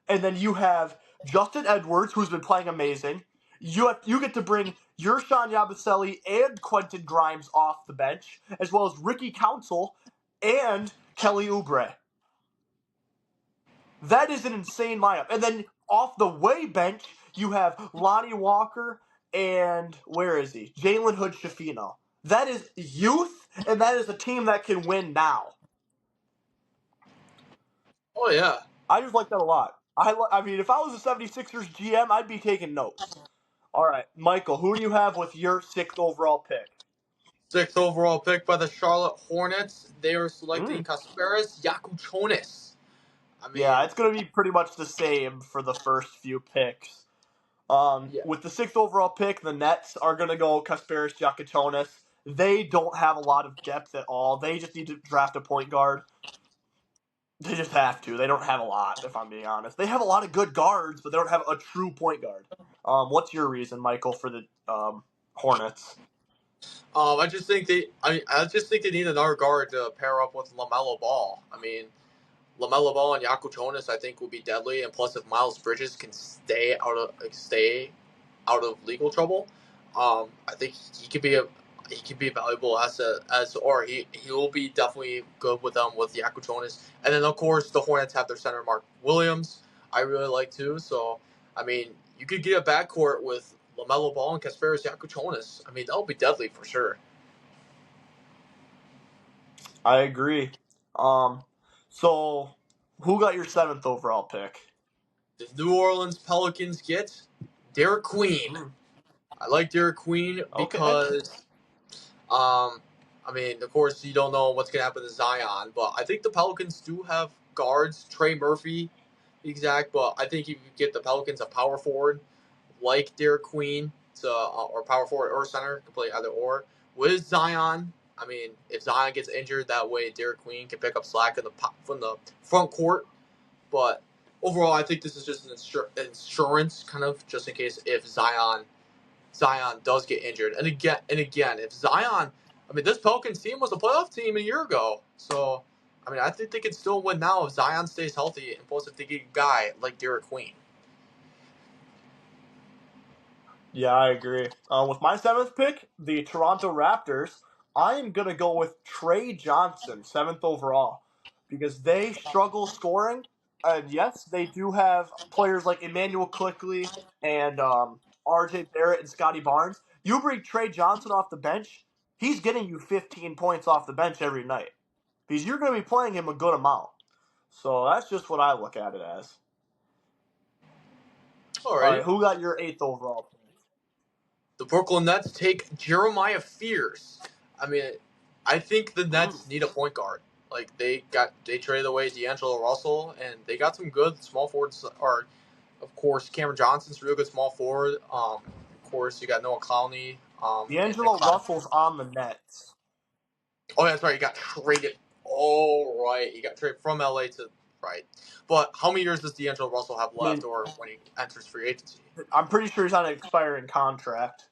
and then you have Justin Edwards, who's been playing amazing. You get to bring Yershon Yabusele and Quentin Grimes off the bench, as well as Ricky Council and Kelly Oubre. That is an insane lineup. And then off the way bench, you have Lonnie Walker and where is he? Jalen Hood Shafino. That is youth, and that is a team that can win now. Oh, yeah. I just like that a lot. I mean, if I was a 76ers GM, I'd be taking notes. All right, Michael, who do you have with your 6th overall pick? 6th overall pick by the Charlotte Hornets. They are selecting Kasparis Yakuchonis. Yeah, it's going to be pretty much the same for the first few picks. With the 6th overall pick, the Nets are going to go Kasparis Yakuchonis. They don't have a lot of depth at all. They just need to draft a point guard. They just have to. They don't have a lot, if I'm being honest. They have a lot of good guards, but they don't have a true point guard. What's your reason, Michael, for the Hornets? I just think they need another guard to pair up with LaMelo Ball. I mean, LaMelo Ball and Yakuchonis, I think, will be deadly. And plus, if Miles Bridges can stay out of legal trouble, I think he could be a valuable asset he will be definitely good with them with Yakuchonis. And then of course the Hornets have their center Mark Williams. I really like too. So I mean, you could get a backcourt with LaMelo Ball and Kasparis Yakuchonis. I mean, that'll be deadly for sure. I agree. So who got your 7th overall pick? The New Orleans Pelicans get Derek Queen. I like Derek Queen because, I mean, of course, you don't know what's going to happen to Zion, but I think the Pelicans do have guards, Trey Murphy, exact, but I think if you get the Pelicans a power forward like Derek Queen, or power forward or center, can play either or, with Zion. I mean, if Zion gets injured, that way Derek Queen can pick up slack from the front court, but overall, I think this is just an insurance, kind of, just in case if Zion does get injured. And again, if Zion, I mean, this Pelicans team was a playoff team a year ago. So, I mean, I think they can still win now if Zion stays healthy, and plus if they get a guy like Derek Queen. Yeah, I agree. With my 7th pick, the Toronto Raptors, I am going to go with Trey Johnson, 7th overall, because they struggle scoring. And yes, they do have players like Emmanuel Quickley and RJ Barrett and Scotty Barnes. You bring Trey Johnson off the bench, he's getting you 15 points off the bench every night, because you're going to be playing him a good amount. So that's just what I look at it as. All right, who got your 8th overall pick? The Brooklyn Nets take Jeremiah Fears. I mean, I think the Nets need a point guard. Like, they traded away D'Angelo Russell, and they got some good small forwards. Or, of course, Cameron Johnson's a real good small forward. Of course, you got Noah Clowney. D'Angelo Russell's on the Nets. Oh, yeah, that's right. He got traded. Oh, right. He got traded from LA to right. But how many years does D'Angelo Russell have left, or when he enters free agency? I'm pretty sure he's on an expiring contract.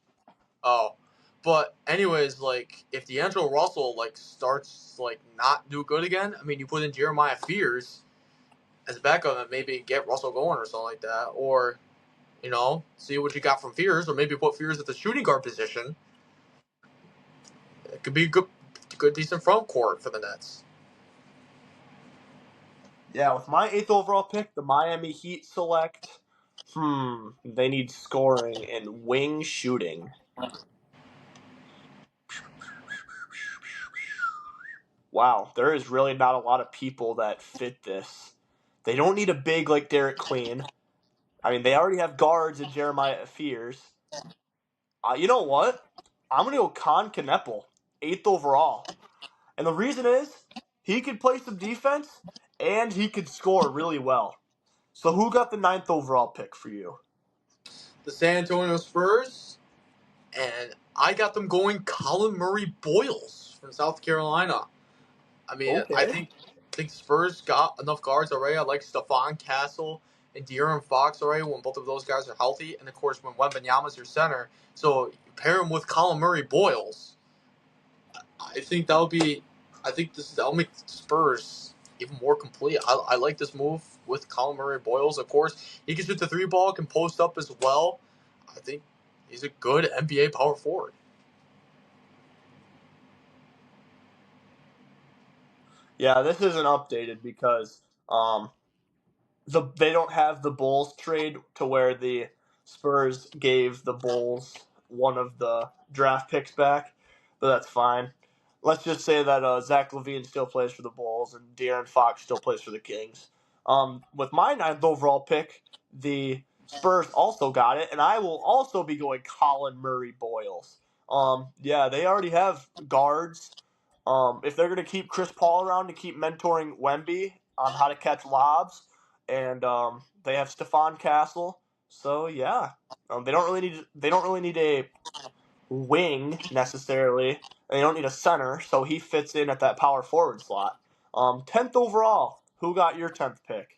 Oh, but anyways, like, if D'Angelo Russell starts not do good again, I mean, you put in Jeremiah Fears as a backup and maybe get Russell going or something like that, or see what you got from Fears, or maybe put Fears at the shooting guard position. It could be a good decent front court for the Nets. Yeah, with my 8th overall pick, the Miami Heat select. They need scoring and wing shooting. Wow, there is really not a lot of people that fit this. They don't need a big like Derek Queen. I mean, they already have guards in Jeremiah Fears. You know what? I'm going to go Con Kneppel, 8th overall. And the reason is he could play some defense and he could score really well. So who got the 9th overall pick for you? The San Antonio Spurs, and I got them going Colin Murray Boyles from South Carolina. I mean, Okay. I think Spurs got enough guards already. I like Stephon Castle and De'Aaron Fox already when both of those guys are healthy, and of course when Wembanyama's your center. So you pair him with Colin Murray Boyles. I think that'll be. I think that'll make Spurs even more complete. I like this move with Colin Murray Boyles. Of course, he can shoot the 3 ball, can post up as well. I think he's a good NBA power forward. Yeah, this isn't updated because they don't have the Bulls trade to where the Spurs gave the Bulls one of the draft picks back, but that's fine. Let's just say that Zach LaVine still plays for the Bulls and De'Aaron Fox still plays for the Kings. With my 9th overall pick, the Spurs also got it, and I will also be going Colin Murray Boyles. Yeah, they already have guards. If they're going to keep Chris Paul around to keep mentoring Wemby on how to catch lobs, and they have Stephon Castle. So yeah, they don't really need a wing necessarily. They don't need a center, so he fits in at that power forward slot. 10th overall. Who got your 10th pick?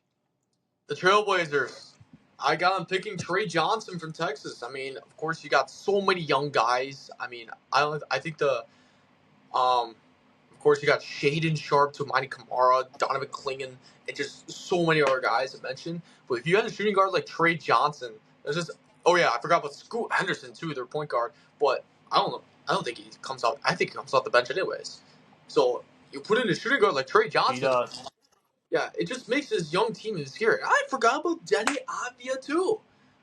The Trailblazers. I got them picking Trey Johnson from Texas. I mean, of course, you got so many young guys. I mean, I think of course, you got Shaden Sharp, Toumani Kamara, Donovan Clingan, and just so many other guys I mentioned. But if you had a shooting guard like Trey Johnson, there's just oh yeah, I forgot about Scoot Henderson too, their point guard. But I don't know. I don't think he comes out. I think he comes off the bench anyways. So you put in a shooting guard like Trey He Johnson. does. Yeah, it just makes this young team is scary. I forgot about Denny Avdia too.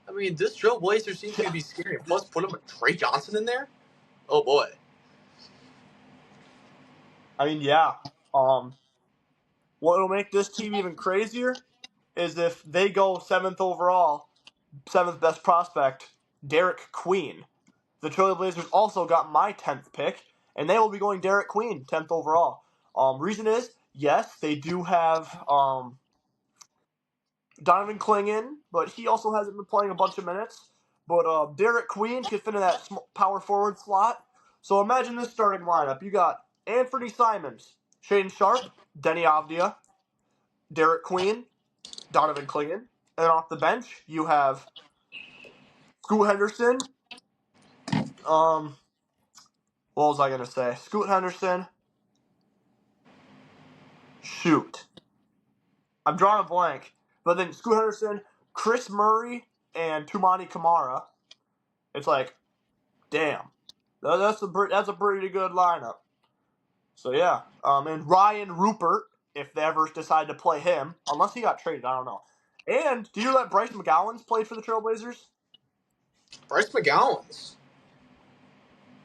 I mean, this Trailblazer seems to be scary. Plus, put him with Trey Johnson in there. Oh boy. I mean, yeah. What will make this team even crazier is if they go 7th overall, 7th best prospect, Derek Queen. The Trailblazers also got my 10th pick, and they will be going Derek Queen, 10th overall. Reason is, yes, they do have Donovan Clingan, but he also hasn't been playing a bunch of minutes. But Derek Queen can fit in that power forward slot. So imagine this starting lineup. You got Anthony Simons, Shaden Sharp, Denny Avdia, Derek Queen, Donovan Clingan. And off the bench, you have Scoot Henderson. What was I going to say? Scoot Henderson. Shoot. I'm drawing a blank. But then Scoot Henderson, Chris Murray, and Toumani Kamara. It's like, damn. That's a pretty good lineup. So yeah, and Ryan Rupert, if they ever decide to play him, unless he got traded, I don't know. And do you know that Bryce McGowan's played for the Trailblazers? Bryce McGowan's.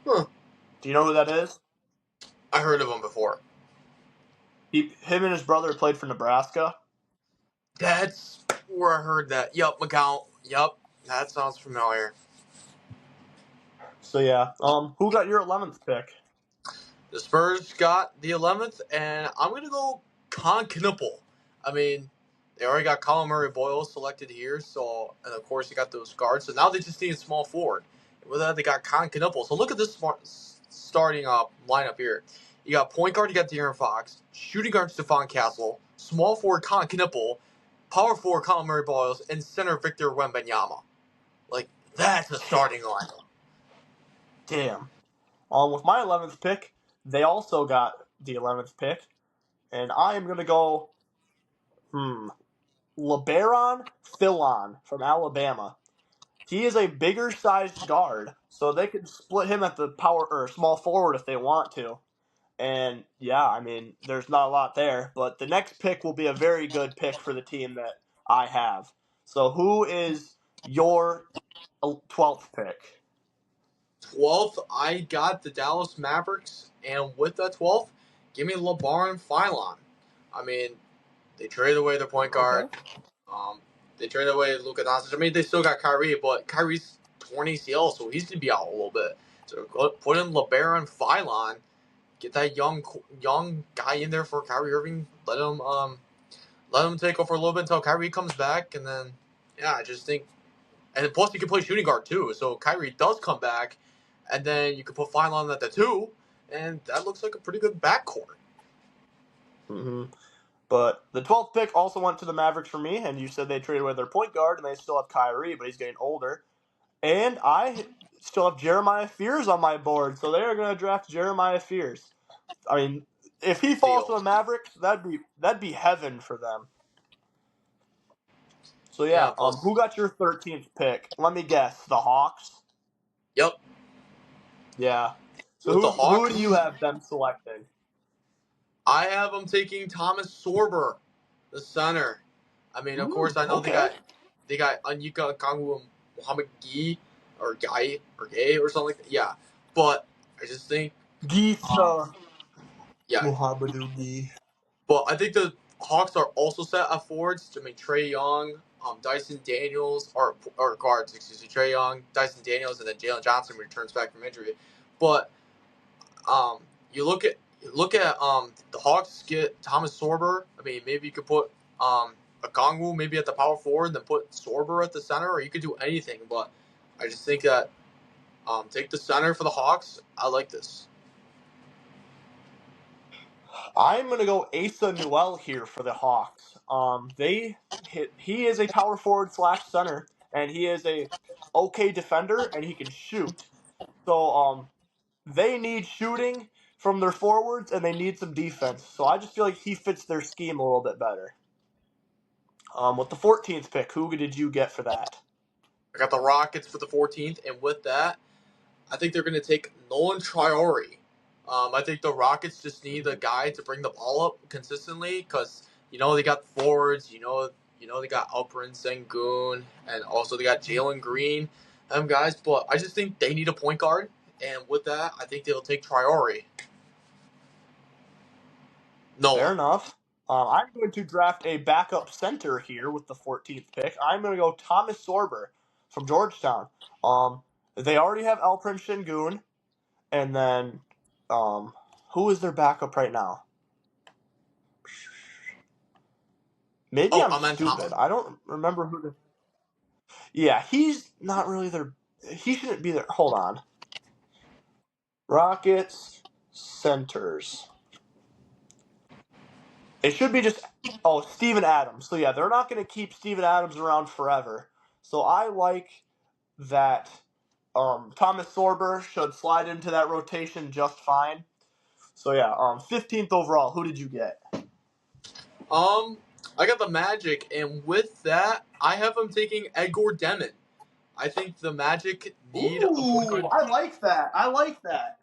Huh. Do you know who that is? I heard of him before. Him and his brother played for Nebraska. That's where I heard that. Yup, McGowan. Yup, that sounds familiar. So yeah, who got your 11th pick? The Spurs got the 11th, and I'm going to go Con Knuppel. I mean, they already got Colin Murray Boyle selected here, so, and of course, you got those guards, so now they just need a small forward. And with that, they got Con Knuppel. So look at this starting lineup here. You got point guard, you got De'Aaron Fox, shooting guard, Stephon Castle, small forward, Con Knuppel, power forward, Colin Murray Boyles, and center, Victor Wembanyama. Like, that's a starting lineup. Damn. With my 11th pick, they also got the 11th pick, and I am gonna go, LeBaron Philon from Alabama. He is a bigger sized guard, so they could split him at the power or small forward if they want to. And yeah, I mean, there's not a lot there, but the next pick will be a very good pick for the team that I have. So who is your 12th pick? 12th, I got the Dallas Mavericks, and with that 12th, give me LeBaron Philon. I mean, they traded away their point guard. Okay. They traded away Luka Doncic. I mean, they still got Kyrie, but Kyrie's torn ACL, so he's going to be out a little bit. So put in LeBaron Philon, get that young guy in there for Kyrie Irving. Let him take over a little bit until Kyrie comes back, and then yeah, I just think, and plus he can play shooting guard too. So Kyrie does come back, and then you can put Finland at the 2, and that looks like a pretty good backcourt. Mm-hmm. But the 12th pick also went to the Mavericks for me, and you said they traded away their point guard, and they still have Kyrie, but he's getting older. And I still have Jeremiah Fears on my board, so they're going to draft Jeremiah Fears. I mean, if he falls to Steal. the Mavericks, that'd be heaven for them. So Yeah. yeah, Plus. who got your 13th pick? Let me guess, the Hawks. Yep. Yeah. So With the who do you Hawks, have them selecting? I have them taking Thomas Sorber, the center. I mean, of course, I know Okay. they got Anyika Okongwu, Muhammad Gay or something like that. Yeah, but I just think, Gisa yeah, Muhammadu Gee. but I think the Hawks are also set at forwards. I mean, Trae Young, Dyson Daniels, or guards, excuse me, Trae Young, Dyson Daniels, and then Jalen Johnson returns back from injury. But um, you look at the Hawks get Thomas Sorber. I mean, maybe you could put Okongwu maybe at the power forward, and then put Sorber at the center, or you could do anything. But I just think that take the center for the Hawks. I like this. I'm gonna go Asa Newell here for the Hawks. He is a power forward / center, and he is a okay defender, and he can shoot. So they need shooting from their forwards, and they need some defense. So I just feel like he fits their scheme a little bit better. With the 14th pick, who did you get for that? I got the Rockets for the 14th, and with that, I think they're going to take Nolan Traore. I think the Rockets just need a guy to bring the ball up consistently because they got forwards. They got Alperen Sengun, and also they got Jalen Green, guys. But I just think they need a point guard, and with that, I think they'll take Traore. Fair Nolan. enough. I'm going to draft a backup center here with the 14th pick. I'm going to go Thomas Sorber from Georgetown. They already have Alperen Sengun, and then who is their backup right now? Maybe Oh, I'm Amen stupid. Thompson. I don't remember who the. Yeah, he's not really their. He shouldn't be there. Hold on. Rockets centers. It should be just Steven Adams. So yeah, they're not going to keep Steven Adams around forever. So I like that Thomas Sorber should slide into that rotation just fine. So yeah, 15th overall. Who did you get? I got the Magic, and with that, I have them taking Edgar Demon. I think the Magic need a point guard. Ooh, I like that. I like that.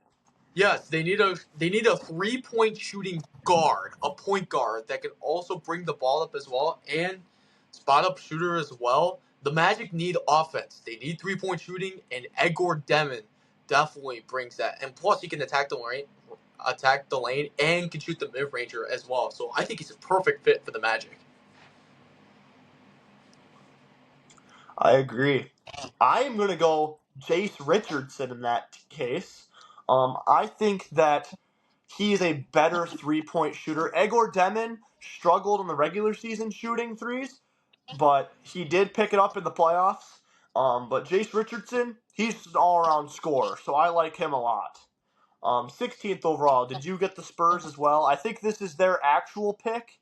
Yes, they need a 3-point shooting guard, a point guard that can also bring the ball up as well and spot up shooter as well. The Magic need offense. They need 3-point shooting, and Edgar Demon definitely brings that. And plus, he can attack the lane, and can shoot the mid ranger as well. So I think he's a perfect fit for the Magic. I agree. I am going to go Jace Richardson in that case. I think that he is a better 3-point shooter. Egor Demon struggled in the regular season shooting threes, but he did pick it up in the playoffs. But Jace Richardson, he's an all-around scorer, so I like him a lot. 16th overall, did you get the Spurs as well? I think this is their actual pick.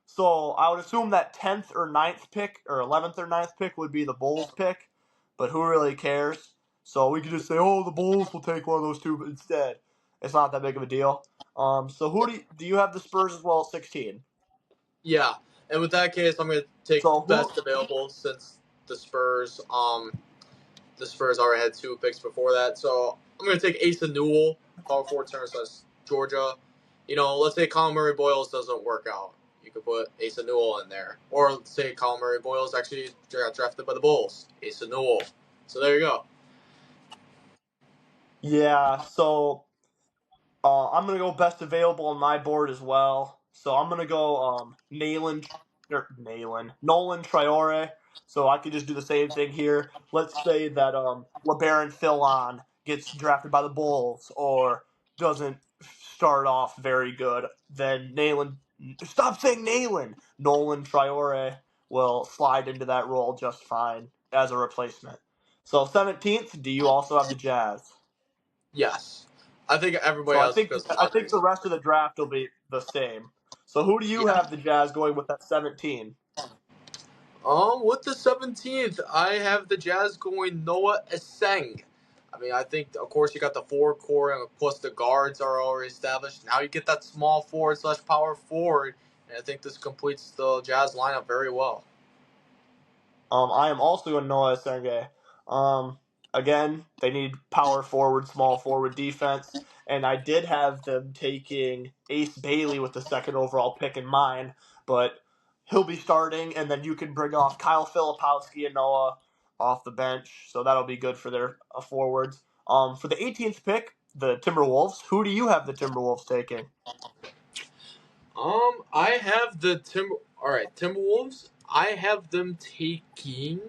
So I would assume that 10th or 9th pick, or 11th or 9th pick would be the Bulls pick, but who really cares? So we could just say, oh, the Bulls will take one of those two instead. It's not that big of a deal. So who do you have the Spurs as well at 16? Yeah, and with that case, I'm going to take So who? best available since the Spurs already had 2 picks before that. So I'm going to take Asa Newell, power forward center slash Georgia. Let's say Colin Murray Boyles doesn't work out. You could put Asa Newell in there. Or let's say Colin Murray Boyles actually got drafted by the Bulls. Asa Newell. So there you go. Yeah, so I'm gonna go best available on my board as well. So I'm gonna go Nolan Traore. So I could just do the same thing here. Let's say that LeBaron Philon gets drafted by the Bulls or doesn't start off very good, then stop saying Nolan Traore will slide into that role just fine as a replacement. So 17th, do you also have the Jazz? Yes. I think everybody So I has think good I think the starters. rest of the draft will be the same. So who do you Yeah. have the Jazz going with that 17? With the 17th, I have the Jazz going Noah Esseng. I mean, I think, of course, you got the forward core, and plus the guards are already established. Now you get that small forward slash power forward, and I think this completes the Jazz lineup very well. I am also a Noah Senge. Again, they need power forward, small forward defense, and I did have them taking Ace Bailey with the second overall pick in mind, but he'll be starting, and then you can bring off Kyle Filipowski and Noah off the bench, so that'll be good for their forwards. For the 18th pick, the Timberwolves. Who do you have the Timberwolves taking? I have the All right, Timberwolves. I have them taking.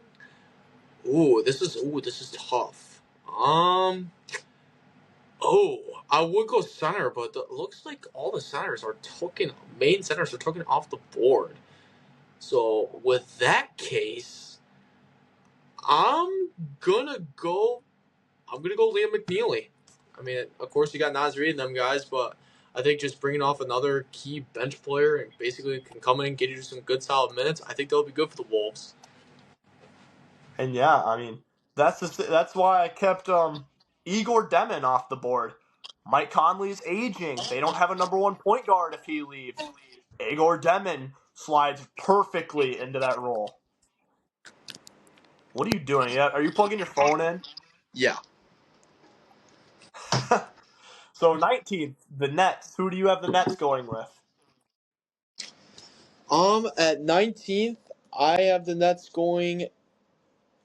This is tough. Oh, I would go center, but it looks like all the centers are main centers are taken off the board. So with that case, I'm gonna go. I'm gonna go Liam McNeely. I mean, of course you got Nas Reed and them guys, but I think just bringing off another key bench player and basically can come in and get you some good solid minutes. I think that'll be good for the Wolves. And yeah, I mean that's why I kept Igor Demin off the board. Mike Conley's aging. They don't have a number one point guard if he leaves. Igor Demin slides perfectly into that role. What are you doing? Yeah, are you plugging your phone in? Yeah. So 19th, the Nets. Who do you have the Nets going with? At 19th, I have the Nets going.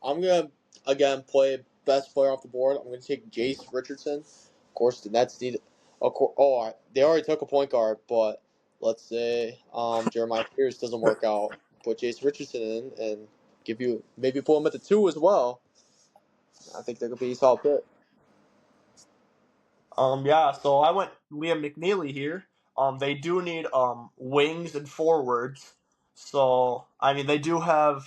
I'm gonna again play best player off the board. I'm gonna take Jace Richardson. Of course, the Nets need. Of course, they already took a point guard, but let's say Jeremiah Pierce doesn't work out. Put Jace Richardson in and give you maybe pull him at the 2 as well. I think that could be a solid pick. Yeah, so I went Liam McNeely here. They do need wings and forwards. So I mean they do have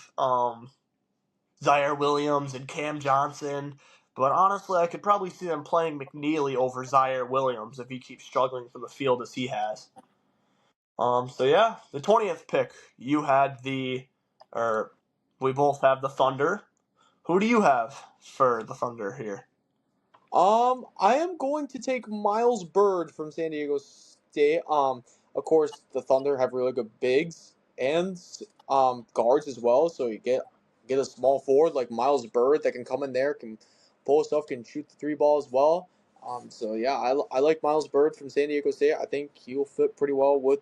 Zaire Williams and Cam Johnson. But honestly, I could probably see them playing McNeely over Zaire Williams if he keeps struggling from the field as he has. So yeah, the 20th pick, you had or we both have the Thunder. Who do you have for the Thunder here? I am going to take Miles Bird from San Diego State. Of course, the Thunder have really good bigs and guards as well. So you get a small forward like Miles Bird that can come in there, can pull stuff, can shoot the 3 ball as well. So yeah, I like Miles Bird from San Diego State. I think he'll fit pretty well with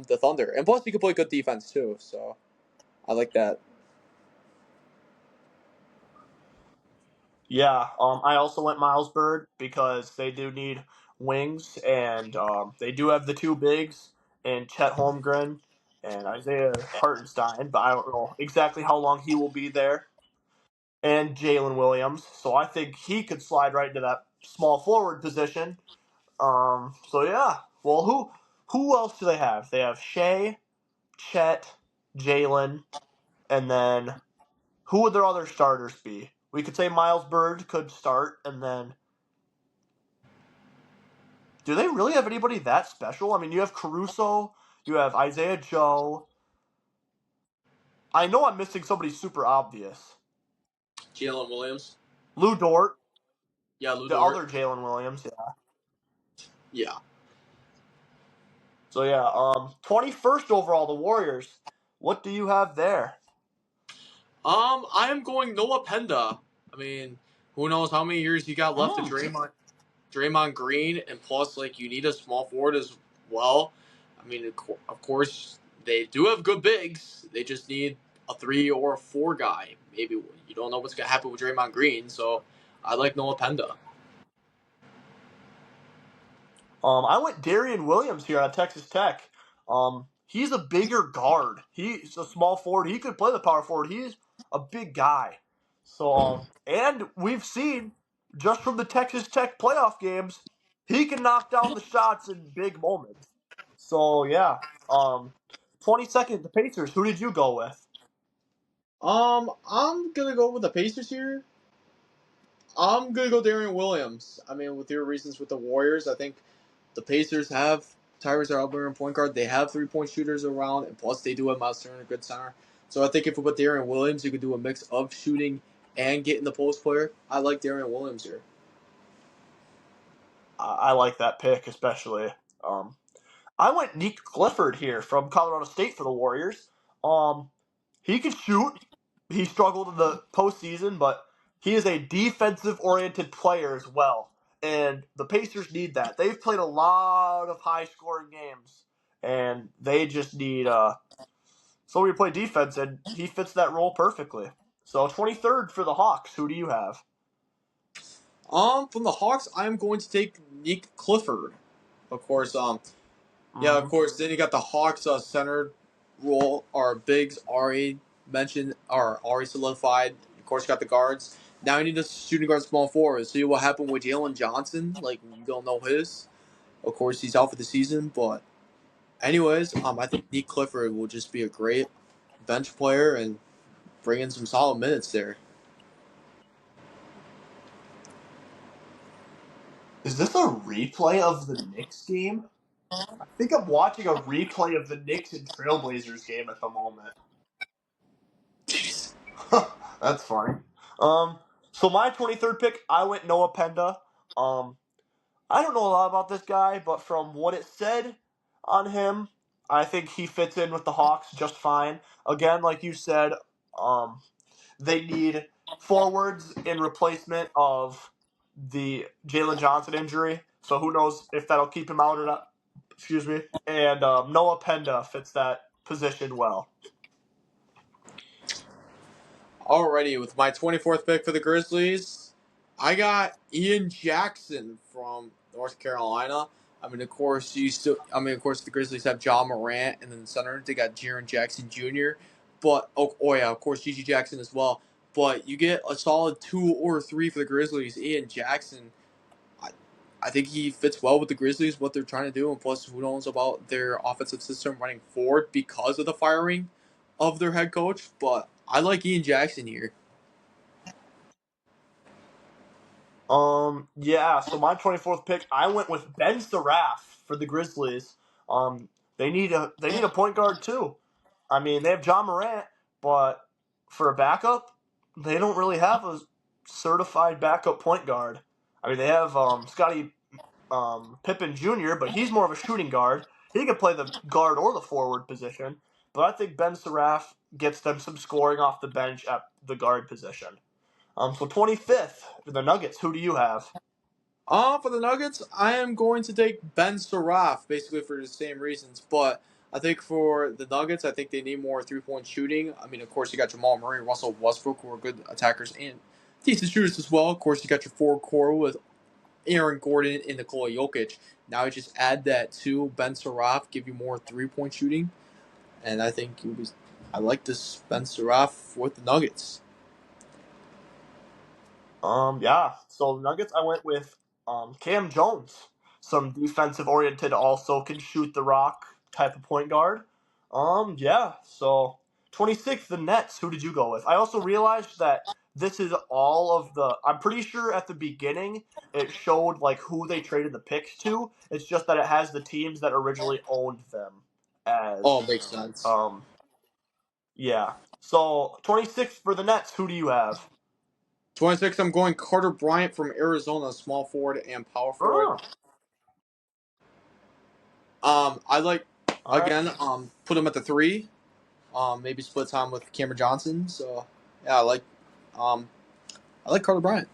the Thunder, and plus he can play good defense too. So I like that. Yeah, I also went Miles Bird because they do need wings, and they do have the two bigs in Chet Holmgren and Isaiah Hartenstein, but I don't know exactly how long he will be there. And Jalen Williams, so I think he could slide right into that small forward position. So yeah, well, who else do they have? They have Shea, Chet, Jalen, and then who would their other starters be? We could say Miles Bird could start, and then do they really have anybody that special? I mean, you have Caruso, you have Isaiah Joe. I know I'm missing somebody super obvious. Jalen Williams. Lou Dort, Yeah, Lou the Dort. other Jalen Williams. Yeah. Yeah. So yeah, 21st overall, the Warriors. What do you have there? I am going Noah Penda. I mean, who knows how many years you got left to Hmm. Draymond Green, and plus, like, you need a small forward as well. I mean, of course, they do have good bigs. They just need a 3 or a 4 guy. Maybe you don't know what's gonna happen with Draymond Green, so I like Noah Penda. I went Darian Williams here at Texas Tech. He's a bigger guard. He's a small forward. He could play the power forward. He's a big guy. So, and we've seen just from the Texas Tech playoff games, he can knock down the shots in big moments. So yeah. 22nd, the Pacers. Who did you go with? I'm gonna go with the Pacers here. I'm gonna go Darian Williams. I mean, with your reasons with the Warriors, I think the Pacers have Tyrese Haliburton in point guard. They have 3-point shooters around, and plus they do have Miles Turner, a good center. So I think if we put Darian Williams, you could do a mix of shooting and getting the post player. I like Darian Williams here. I like that pick especially. Um, I went Nick Clifford here from Colorado State for the Warriors. Um, he can shoot. He struggled in the postseason, but he is a defensive-oriented player as well. And the Pacers need that. They've played a lot of high-scoring games, and they just need somebody to play defense, and he fits that role perfectly. So 23rd for the Hawks. Who do you have? From the Hawks, I'm going to take Nick Clifford. Of course, yeah, of Mm-hmm. course. Then you got the Hawks center role. Our bigs already mentioned are already solidified. Of course, you got the guards. Now you need a shooting guard, small forward. See what happened with Jalen Johnson. Like you don't know his. Of course, he's out for the season. But anyways, I think Nick Clifford will just be a great bench player and bring in some solid minutes there. Is this a replay of the Knicks game? I think I'm watching a replay of the Knicks and Trailblazers game at the moment. Jeez. That's funny. Um, so my 23rd pick, I went Noah Penda. Um, I don't know a lot about this guy, but from what it said on him, I think he fits in with the Hawks just fine. Again, like you said, um, they need forwards in replacement of the Jalen Johnson injury. So who knows if that'll keep him out or not. Excuse me. And Noah Penda fits that position well. Alrighty, with my 24th pick for the Grizzlies, I got Ian Jackson from North Carolina. I mean, of course, of course, the Grizzlies have John Morant, and then the center they got Jaren Jackson Jr. But oh yeah, of course, Gigi Jackson as well. But you get a solid 2 or 3 for the Grizzlies. Ian Jackson, I, I think he fits well with the Grizzlies, what they're trying to do, and plus, who knows about their offensive system running forward because of the firing of their head coach. But I like Ian Jackson here. Yeah, so my 24th pick, I went with Ben Saraf for the Grizzlies. They need a point guard too. I mean, they have John Morant, but for a backup, they don't really have a certified backup point guard. I mean, they have Scotty Pippen Jr., but he's more of a shooting guard. He can play the guard or the forward position, but I think Ben Saraf gets them some scoring off the bench at the guard position. So 25th for the Nuggets, who do you have? For the Nuggets, I am going to take Ben Saraf, basically for the same reasons. But I think for the Nuggets, I think they need more 3-point shooting. I mean, of course, you got Jamal Murray, Russell Westbrook, who are good attackers and decent shooters as well. Of course, you got your forward core with Aaron Gordon and Nikola Jokic. Now you just add that to Ben Saraf, give you more 3-point shooting, and I think I like this Ben Saraf with the Nuggets. Yeah. So the Nuggets, I went with Cam Jones, some defensive oriented, also can shoot the rock type of point guard. Yeah. So 26th, the Nets. Who did you go with? I also realized that this is all of the. I'm pretty sure at the beginning it showed like who they traded the picks to. It's just that it has the teams that originally owned them Oh, as. makes sense. Um. Yeah. So 26th for the Nets. Who do you have? 26, I'm going Carter Bryant from Arizona, small forward and power forward. Oh, I like all right. again. Put him at the 3. Maybe split time with Cameron Johnson. So yeah, um, I like Carter Bryant.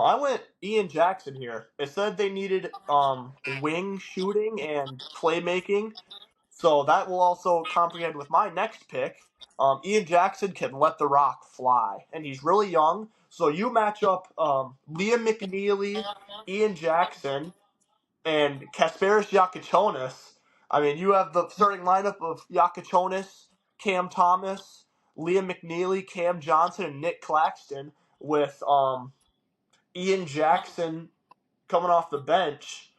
I went Ian Jackson here. It said they needed wing shooting and playmaking, so that will also comprehend with my next pick. Ian Jackson can let the rock fly, and he's really young. So you match up Liam McNeely, Ian Jackson, and Kasparis Yakichonis. I mean, you have the starting lineup of Yakichonis, Cam Thomas, Liam McNeely, Cam Johnson, and Nick Claxton with Ian Jackson coming off the bench,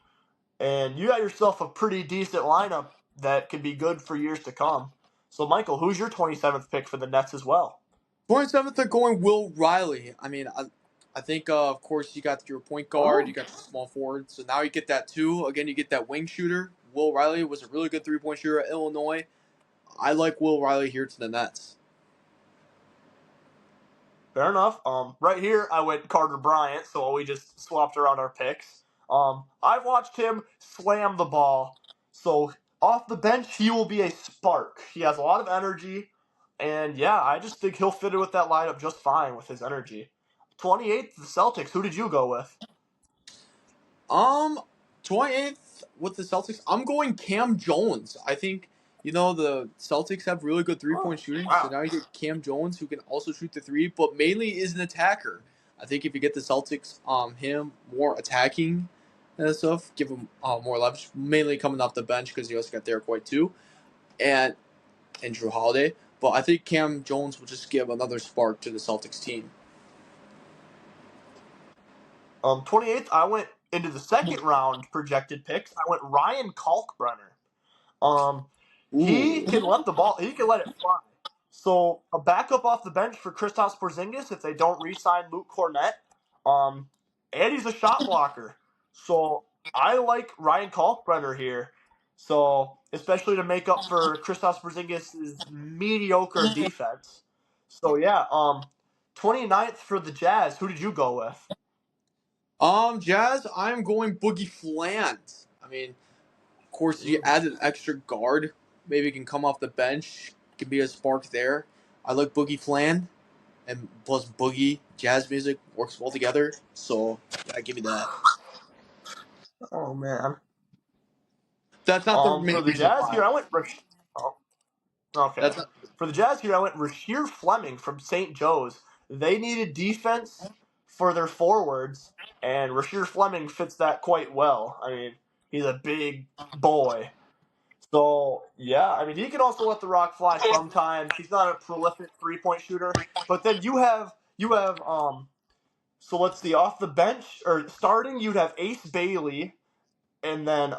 and you got yourself a pretty decent lineup that could be good for years to come. So, Michael, who's your 27th pick for the Nets as well? 27th, they're going Will Riley. I mean, I think, of course, you got your point guard, you got your small forward. So now you get that too. Again, you get that wing shooter. Will Riley was a really good 3-point shooter at Illinois. I like Will Riley here to the Nets. Fair enough. Right here, I went Carter Bryant, so we just swapped around our picks. I've watched him slam the ball, so off the bench, he will be a spark. He has a lot of energy, and yeah, I just think he'll fit in with that lineup just fine with his energy. 28th, the Celtics. Who did you go with? 28th with the Celtics, I'm going Cam Jones. I think, the Celtics have really good 3-point shooting, so Wow. now you get Cam Jones who can also shoot the three, but mainly is an attacker. I think if you get the Celtics, him more attacking and stuff, give him more leverage, mainly coming off the bench because you also got Derek White too, and Drew Holiday. But I think Cam Jones will just give another spark to the Celtics team. 28th, I went into the second round projected picks. I went Ryan Kalkbrenner. He Ooh. can let it fly. So a backup off the bench for Kristaps Porzingis if they don't re-sign Luke Cornett. And he's a shot blocker. So I like Ryan Kalkbrenner here. So especially to make up for Kristaps Porzingis' mediocre defense. So yeah, 29th for the Jazz. Who did you go with? Jazz, I'm going Boogie Flant. I mean, of course, you Ooh. add an extra guard. Maybe he can come off the bench. Can be a spark there. I like Boogie Flan. And plus Boogie, jazz music works well together. So, yeah, give me that. Oh man. That's not the main For the reason Jazz why. here, I went. Oh, okay. That's not. For the Jazz here, I went Rasheer Fleming from St. Joe's. They needed defense for their forwards, and Rasheer Fleming fits that quite well. I mean, he's a big boy. So, yeah, I mean, he can also let the rock fly sometimes. He's not a prolific three-point shooter. But then so let's see, off the bench, or starting, you'd have Ace Bailey, and then,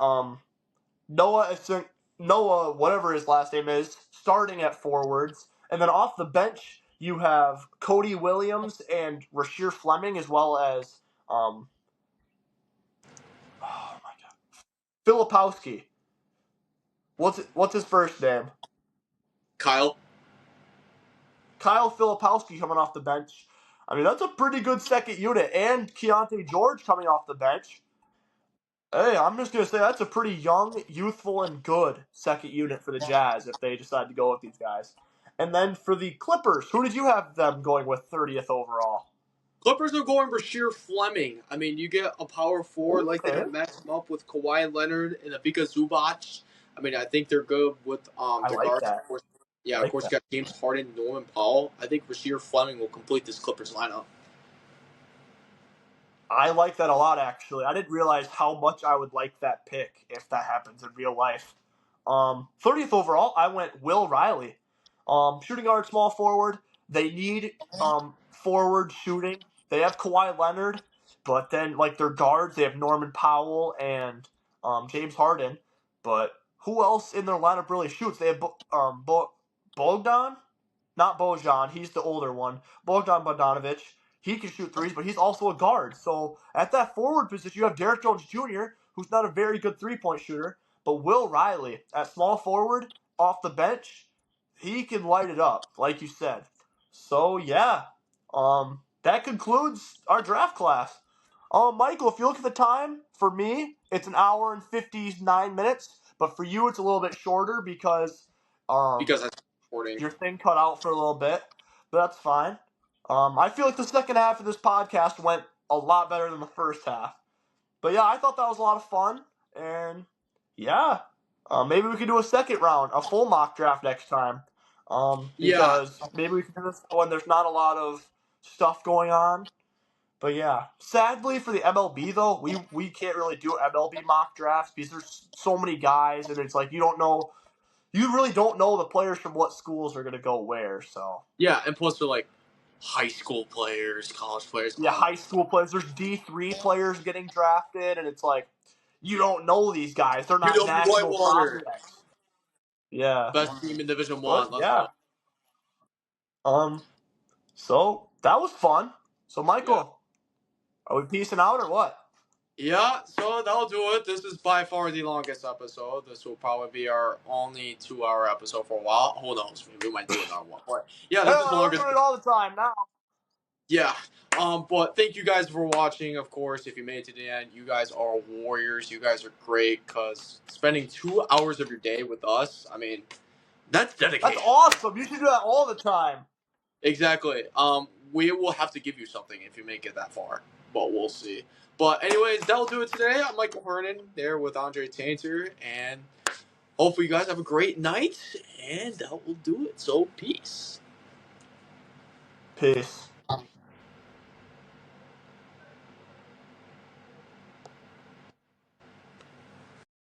Noah, whatever his last name is, starting at forwards. And then off the bench, you have Cody Williams and Rasheer Fleming, as well as, oh my God, Filipowski. What's his first name? Kyle. Kyle Filipowski coming off the bench. I mean, that's a pretty good second unit. And Keontae George coming off the bench. Hey, I'm just going to say that's a pretty young, youthful, and good second unit for the Jazz if they decide to go with these guys. And then for the Clippers, who did you have them going with 30th overall? Clippers are going Rasheer Fleming. I mean, you get a power forward like they Okay. have matched him up with Kawhi Leonard and Ivica Zubac. I mean, I think they're good with I their like guards. that. Of course, yeah, I of like course, that. you got James Harden, Norman Powell. I think Rasheer Fleming will complete this Clippers lineup. I like that a lot, actually. I didn't realize how much I would like that pick if that happens in real life. 30th overall, I went Will Riley. Shooting guard, small forward. They need forward shooting. They have Kawhi Leonard, but then like their guards, they have Norman Powell and James Harden. But who else in their lineup really shoots? They have Bogdan, not Bojan. He's the older one. Bogdan Bogdanovic. He can shoot threes, but he's also a guard. So at that forward position, you have Derek Jones Jr., who's not a very good three-point shooter, but Will Riley at small forward off the bench, he can light it up, like you said. So yeah, that concludes our draft class. Michael, if you look at the time, for me, it's an hour and 59 minutes, but for you, it's a little bit shorter because Because that's recording. your thing cut out for a little bit, but that's fine. I feel like the second half of this podcast went a lot better than the first half. But yeah, I thought that was a lot of fun, and yeah, maybe we could do a second round, a full mock draft next time. Yeah, Because maybe we can do this when there's not a lot of stuff going on. But yeah, sadly for the MLB though, we can't really do MLB mock drafts because there's so many guys, and it's like you really don't know the players from what schools are going to go where. So yeah, and plus they're like high school players, college players. Yeah, high school players. There's D3 players getting drafted, and it's like you don't know these guys. They're not UW national Whitewater, prospects. Yeah, best team in Division but One. Let's yeah. go. So that was fun. So Yeah. Michael, are we peacing out or what? Yeah, so that'll do it. This is by far the longest episode. This will probably be our only 2-hour episode for a while. Who knows? We might do another one. But yeah, this is the We're longest. doing it all the time now. Yeah. But thank you guys for watching. Of course, if you made it to the end, you guys are warriors. You guys are great because spending 2 hours of your day with us, I mean, that's dedication. That's awesome. You should do that all the time. Exactly. We will have to give you something if you make it that far, but we'll see. But anyways, that'll do it today. I'm Michael Hernan there with Andre Tainter, and hopefully you guys have a great night, and that will do it. So peace. Peace.